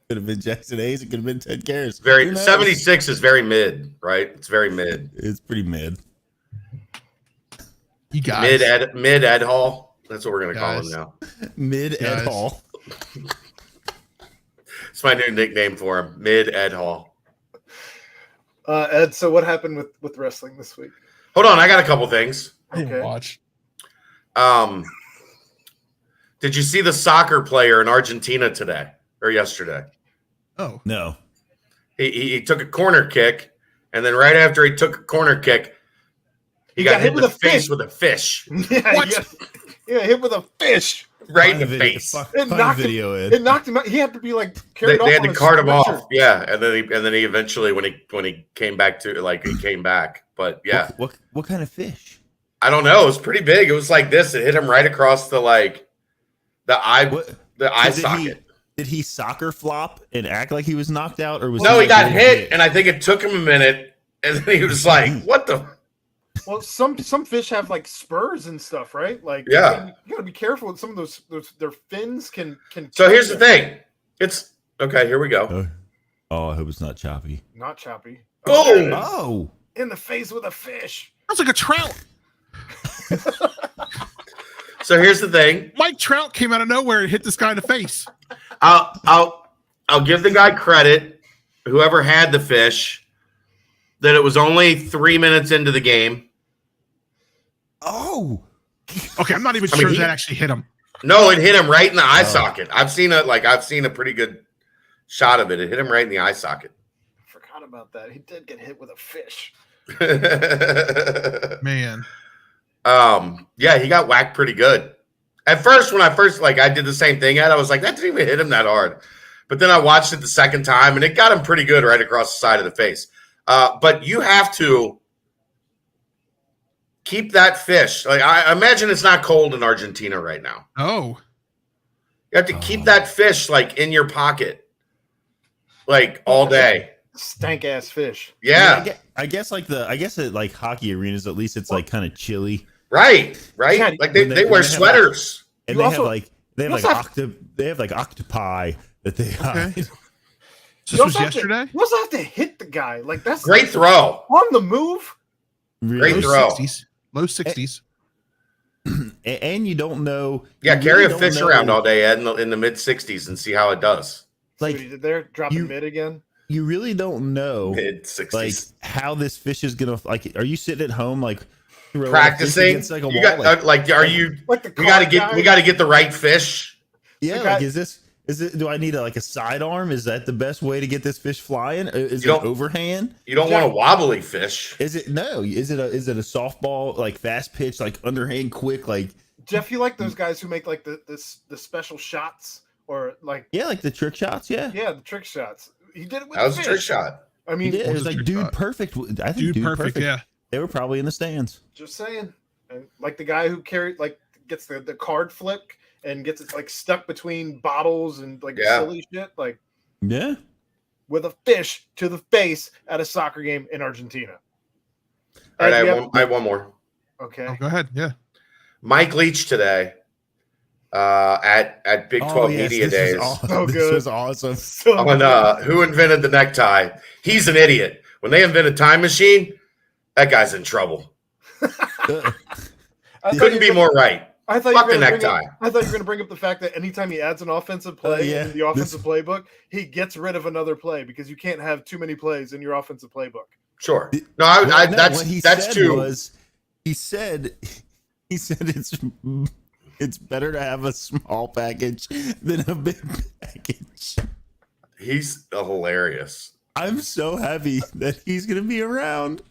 Could have been Jackson Hayes. It could have been Ted Karras. 76 is very mid, right? It's very mid. It's pretty mid. You guys. Mid Ed Hall. That's what we're gonna call him now. Mid Ed Hall. It's my new nickname for him. Mid Ed Hall. Ed, so what happened with wrestling this week? Hold on, I got a couple things. Okay. Watch. Did you see the soccer player in Argentina today or yesterday? Oh no. He took a corner kick, and then right after he took a corner kick, he got hit in the face with a fish. Yeah, what? Hit with a fish. Right in the face. It knocked him out. He had to be like carried off. They had to cart him off. Yeah, and then he eventually when he came back to he came back. But yeah, what kind of fish? I don't know. It was pretty big. It was like this. It hit him right across the eye socket. Did he soccer flop and act like he was knocked out, or was No, he he got hit, and I think it took him a minute, and then he was like, "What the?" Well, some fish have like spurs and stuff, right? Like, Yeah, you gotta be careful with some of those their fins can. So here's the thing. It's okay. Here we go. Oh, I hope it's not choppy. Not choppy. Boom! Oh, in the face with a fish. That's like a trout. So here's the thing. Mike Trout came out of nowhere and hit this guy in the face. I'll give the guy credit, whoever had the fish, that it was only 3 minutes into the game. Oh. Okay, I'm not even sure that actually hit him. No, it hit him right in the eye socket. I've seen a pretty good shot of it. It hit him right in the eye socket. I forgot about that. He did get hit with a fish. Man. Yeah, he got whacked pretty good. At first, when I did the same thing, I was like, that didn't even hit him that hard. But then I watched it the second time, and it got him pretty good right across the side of the face. But you have to keep that fish. Like, I imagine it's not cold in Argentina right now. Oh. You have to keep that fish, like, in your pocket, like, all day. Stank ass fish. Yeah. I guess at like hockey arenas, at least it's like kind of chilly. Right. Yeah, Like they wear sweaters. And they have like octopi that they hide. This was yesterday? You also have to hit the guy. Like, that's Great throw. on the move. Really? Great throw. Low 60s. And you don't know. Yeah, you carry really a fish don't know- around all day, Ed, in the mid-60s and see how it does. See what he did there? Dropping mid again. You really don't know Mid-60s. like how this fish is gonna like. Are you sitting at home like throwing a fish Practicing. against, like, a You wall, got are you? Like the We got to car get. guy. We got to get the right fish. Yeah, guy- like is it? Do I need a sidearm? Is that the best way to get this fish flying? Is it don't- overhand? You don't want a wobbly fish. Is it no? Is it a softball like fast pitch like underhand quick like? Jeff, you like those guys who make like the special shots or like Yeah, like the trick shots. Yeah, the trick shots. He did it with That was the a fish. trick shot. I mean, it was a like trick dude shot? perfect. I think dude perfect. Yeah. They were probably in the stands. just saying. And like the guy who gets the card flick and gets it like stuck between bottles and like silly shit, like Yeah. with a fish to the face at a soccer game in Argentina. All right, And I have one more. Okay. Oh, go ahead. Yeah. Mike Leach today at Big 12 Media Days So This good. was awesome. So on Who Invented the Necktie. He's an idiot. When they invented Time Machine, that guy's in trouble. Couldn't be more right. I thought Fuck you were the gonna necktie. I thought you were going to bring up the fact that anytime he adds an offensive play yeah. in the offensive playbook, he gets rid of another play because you can't have too many plays in your offensive playbook. Sure. No, Well, no, that's what he that's said too. was he said it's better to have a small package than a big package. He's hilarious. I'm so happy that he's gonna be around.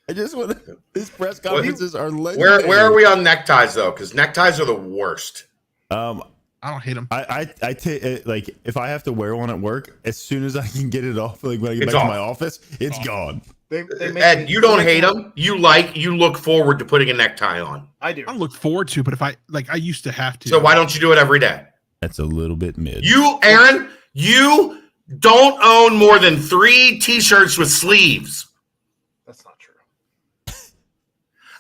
I just want to. His press conferences are legendary. Where are we on neckties though? Because neckties are the worst. I don't hate him. I take like if I have to wear one at work, as soon as I can get it off, like when I get It's back off. to my office, it's gone. They make Ed, me- you don't they hate make me- them. You look forward to putting a necktie on. I do. I look forward to, but if I used to have to. So why don't you do it every day? That's a little bit mid. Aaron, you don't own more than 3 T-shirts with sleeves. That's not true.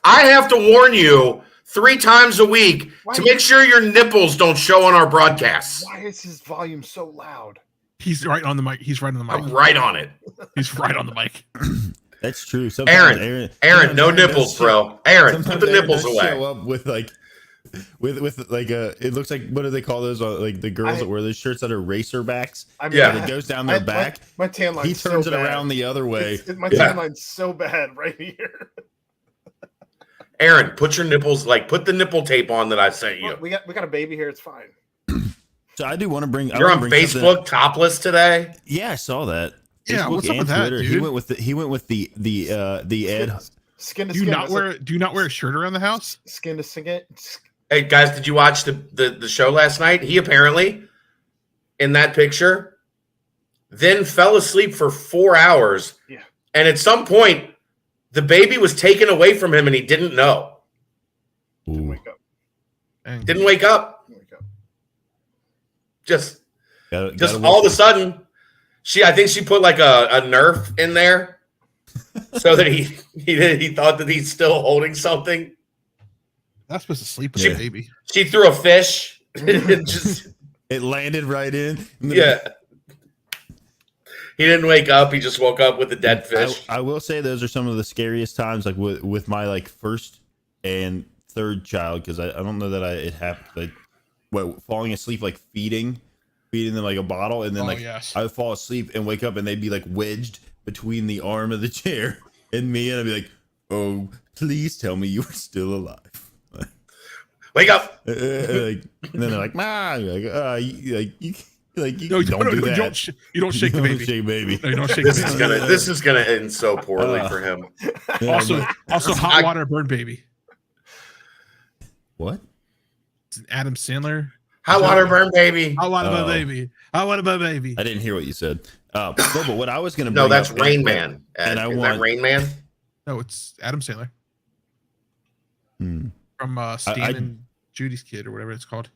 I have to warn you 3 times a week to make sure your nipples don't show on our broadcasts. Why is his volume so loud? He's right on the mic. He's right on the mic. I'm right on it. He's right on the mic. That's true. Sometimes Aaron, no nipples, does bro. Aaron, put sometimes the Aaron nipples does away. Show up with like it looks like what do they call those? Like the girls that wear those shirts that are racerbacks. I mean, Yeah. And it goes down their back. My tan line. He turns it around the other way. My Yeah. tan line's so bad right here. Aaron, put your nipples put the nipple tape on that I sent you. Look, we got a baby here. It's fine. So I do want to bring. You're on Facebook topless today. Yeah, I saw that. Yeah, Facebook what's up and with that, Twitter. dude? He went with the Ed. Skin to Do skin. you not wear a shirt around the house? Skin to skin. Hey guys, did you watch the show last night? He apparently, in that picture, then fell asleep for 4 hours. Yeah. And at some point, the baby was taken away from him and he didn't know. Didn't wake up. Dang. Didn't wake up. Didn't wake up. Just Just all of a sudden, I think she put like a Nerf in there so that he thought that he's still holding something. Not supposed to sleep with a baby. She threw a fish. It landed right in. Yeah. He didn't wake up. He just woke up with a dead fish. I will say those are some of the scariest times, like with my like first and third child, because I don't know that it happened like falling asleep, like feeding them like a bottle, and then I would fall asleep and wake up and they'd be like wedged between the arm of the chair and me, and I'd be like, "Oh, please tell me you are still alive." Wake up! And then they're like, "Ma," you don't do that. You don't shake the baby. Shake baby. No, you don't shake This the is baby. this is gonna end so poorly for him. Also, hot water burn baby. What? It's an Adam Sandler. Hot water burn baby. Hot water burn baby. Hot water burn baby. I didn't hear what you said. No, but what I was gonna No, that's Rain Man. And is that Rain Man? No, it's Adam Sandler Hmm. from Stan and Judy's Kid or whatever it's called.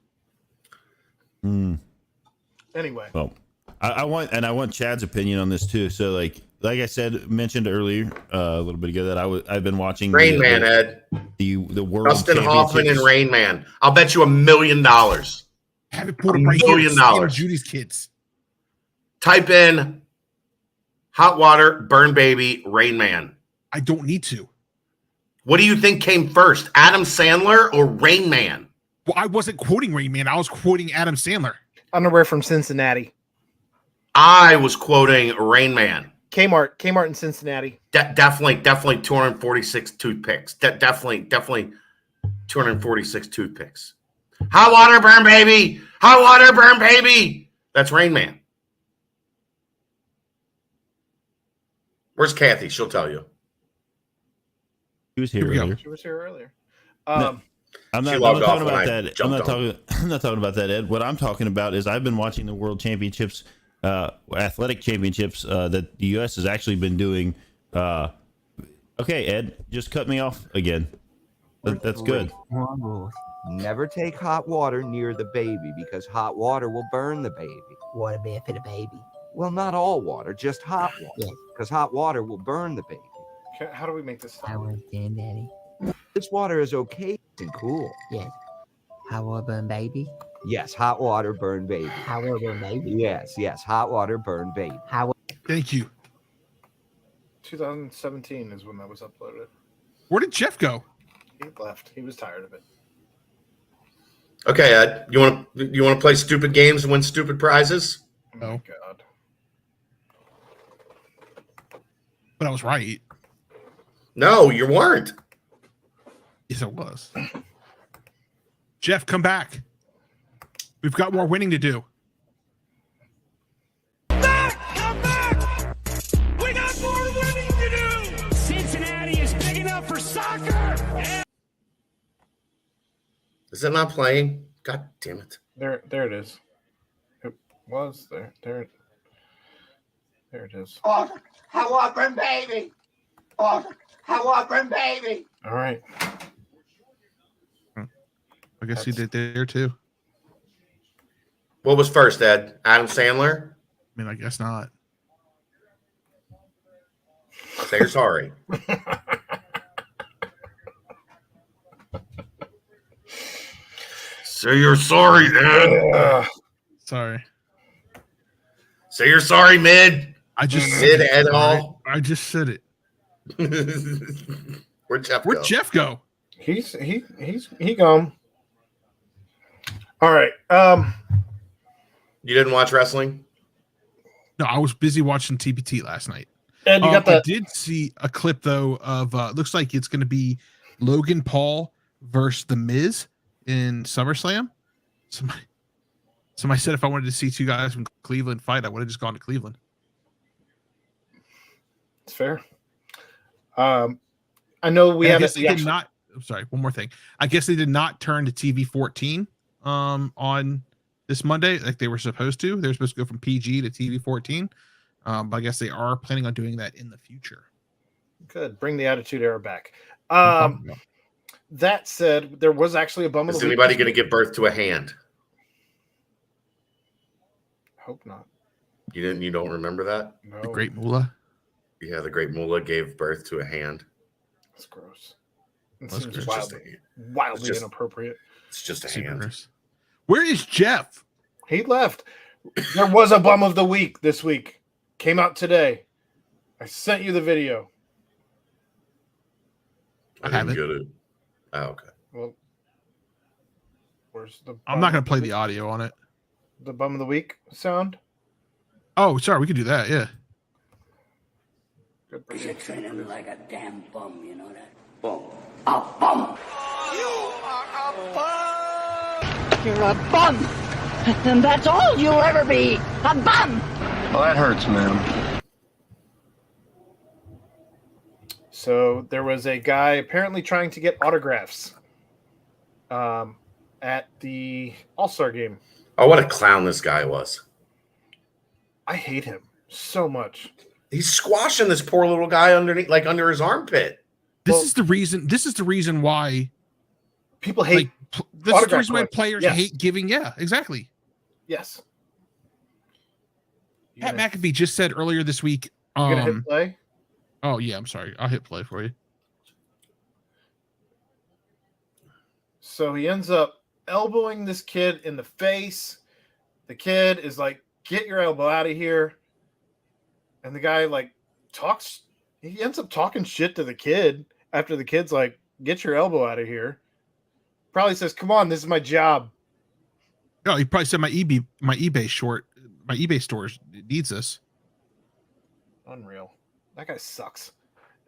Anyway, well, I want Chad's opinion on this too. So like I said, mentioned earlier a little bit ago that I've been watching Rain Man, Ed. The world Dustin Hoffman and Rain Man. I'll bet you $1 million. Have it pulled up right here. Stan and Judy's Kids. Type in hot water burn baby Rain Man. I don't need to. What do you think came first, Adam Sandler or Rain Man? Well, I wasn't quoting Rain Man. I was quoting Adam Sandler. Underwear from Cincinnati. I was quoting Rain Man. Kmart in Cincinnati. Definitely 246 toothpicks. Definitely 246 toothpicks. Hot water burn baby. Hot water burn baby. That's Rain Man. Where's Kathy? She'll tell you. She was here earlier. She was here earlier. No, I'm not talking about that. I'm not talking about that, Ed. What I'm talking about is I've been watching the World Championships, athletic championships that the U.S. has actually been doing. Okay, Ed, just cut me off again. That's good. Never take hot water near the baby because hot water will burn the baby. Water bad for the baby. Well, not all water, just hot water. Because hot water will burn the baby. How do we make this? I understand, Daddy. This water is okay and cool. Yes. Hot water burn baby. Yes, hot water burn baby. Hot water burn baby. Yes, hot water burn baby. Thank you. 2017 is when that was uploaded. Where did Jeff go? He left. He was tired of it. Okay, Ed. You want to play stupid games and win stupid prizes? Oh my God. But I was right. No, you weren't. Yes, I was. Jeff, come back. We've got more winning to do. Come back! We got more winning to do! Cincinnati is big enough for soccer! Is it not playing? God damn it. There it is. It was there. There it is. Oh, hot water burn baby! Oh, hot water burn baby! All right. I guess you did there too. What was first, Ed? Adam Sandler? I mean, I guess not. Say you're sorry. Say you're sorry, Ed. Sorry. Say you're sorry, Mid. I just Mid Ed all. I just said it. Where'd Jeff Where'd go? Jeff go? He's gone. All right. You didn't watch wrestling? No, I was busy watching TBT last night. And you got that. I did see a clip though of looks like it's going to be Logan Paul versus The Miz in SummerSlam. Somebody said if I wanted to see two guys from Cleveland fight, I would have just gone to Cleveland. It's fair. I know we have. Did not. I'm sorry. One more thing. I guess they did not turn to TV 14 on this Monday like they were supposed to. They were supposed to go from PG to TV 14. But I guess they are planning on doing that in the future. Good. Bring the Attitude Era back. That said, there was actually a bum of the Is week. anybody going to give birth to a hand? Hope not. You don't remember that? No. The Great Moolah. Yeah, the Great Mullah gave birth to a hand. That's gross. That's It seems gross. wildly inappropriate. It's just a Super hand. gross. Where is Jeff? He left. There was a bum of the week this week. Came out today. I sent you the video. I didn't get it. Oh, okay. Well, where's the? I'm not going to play the audio on it. The bum of the week sound. Oh, sorry. We could do that. Yeah. You're treating like a damn bum, you know that? Bum. A bum. You are a bum. You're a bum. And that's all you'll ever be. A bum. Well, that hurts, man. So there was a guy apparently trying to get autographs at the All-Star game. Oh, what a clown this guy was. I hate him so much. He's squashing this poor little guy underneath, like under his armpit. This is the reason why people hate. This is the reason why players Yes. hate giving. Yeah, exactly. Yes. Pat McAfee just said earlier this week. You gonna hit play? Oh yeah, I'm sorry. I'll hit play for you. So he ends up elbowing this kid in the face. The kid is like, "Get your elbow out of here." And the guy like talks. He ends up talking shit to the kid after the kid's like, "Get your elbow out of here." Probably says, "Come on, this is my job." Oh, he probably said my eBay store needs this. Unreal. That guy sucks.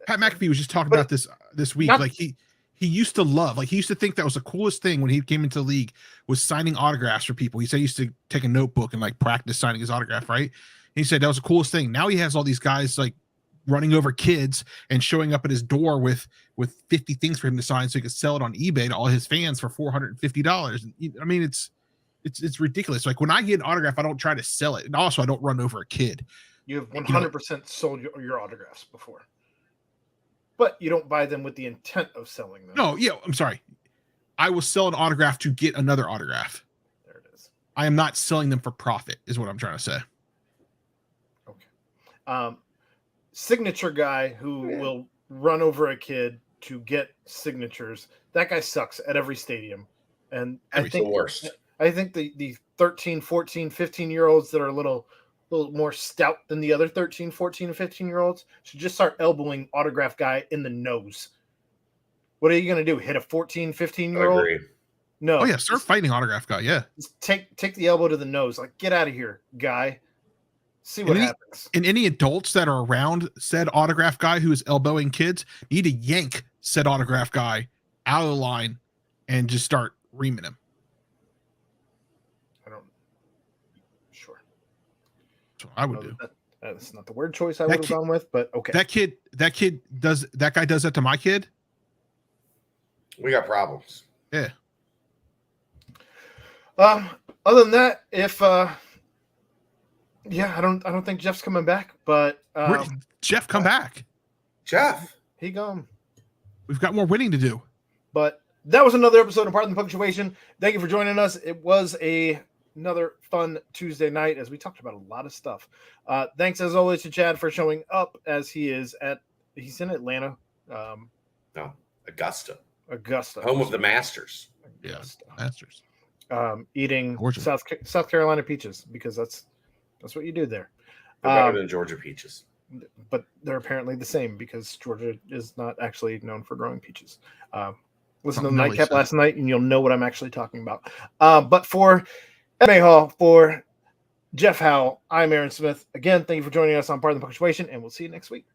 Pat McAfee was just talking about this week. Like he used to love, like he used to think that was the coolest thing when he came into the league was signing autographs for people. He said he used to take a notebook and like practice signing his autograph, right? He said that was the coolest thing. Now he has all these guys like running over kids and showing up at his door with 50 things for him to sign so he could sell it on eBay to all his fans for $450. I mean, it's ridiculous. Like when I get an autograph, I don't try to sell it. And also I don't run over a kid. You have 100% sold your autographs before. But you don't buy them with the intent of selling them. No, yeah, I'm sorry. I will sell an autograph to get another autograph. There it is. I am not selling them for profit, is what I'm trying to say. Okay. Signature guy who will run over a kid to get signatures. That guy sucks at every stadium. And I think the worst. I think the 13, 14, 15-year-olds that are a little more stout than the other 13, 14, and 15-year-olds should just start elbowing autograph guy in the nose. What are you going to do? Hit a 14, 15-year-old? No. Oh, yeah. Start fighting autograph guy. Yeah. Just take the elbow to the nose. Like, get out of here, guy. See what happens. And any adults that are around said autograph guy who is elbowing kids need to yank said autograph guy out of the line and just start reaming him. I would do. That's not the word choice I would have gone with, but okay. That guy does that to my kid. We got problems. Yeah. Other than that, if I don't think Jeff's coming back, but where did Jeff come back? Jeff, he gone. We've got more winning to do. But that was another episode of Pardon the Punctuation. Thank you for joining us. It was another fun Tuesday night as we talked about a lot of stuff. Thanks as always to Chad for showing up as he's in Atlanta. No, Augusta, home of the Masters. Augusta. Yeah, Masters. Eating Georgia. South Carolina peaches because that's what you do there. They're better than Georgia peaches, but they're apparently the same because Georgia is not actually known for growing peaches. Listen to the nightcap last night and you'll know what I'm actually talking about. But for M.A. Hall, for Jeff Howell, I'm Aaron Smith. Again, thank you for joining us on Pardon the Punctuation, and we'll see you next week.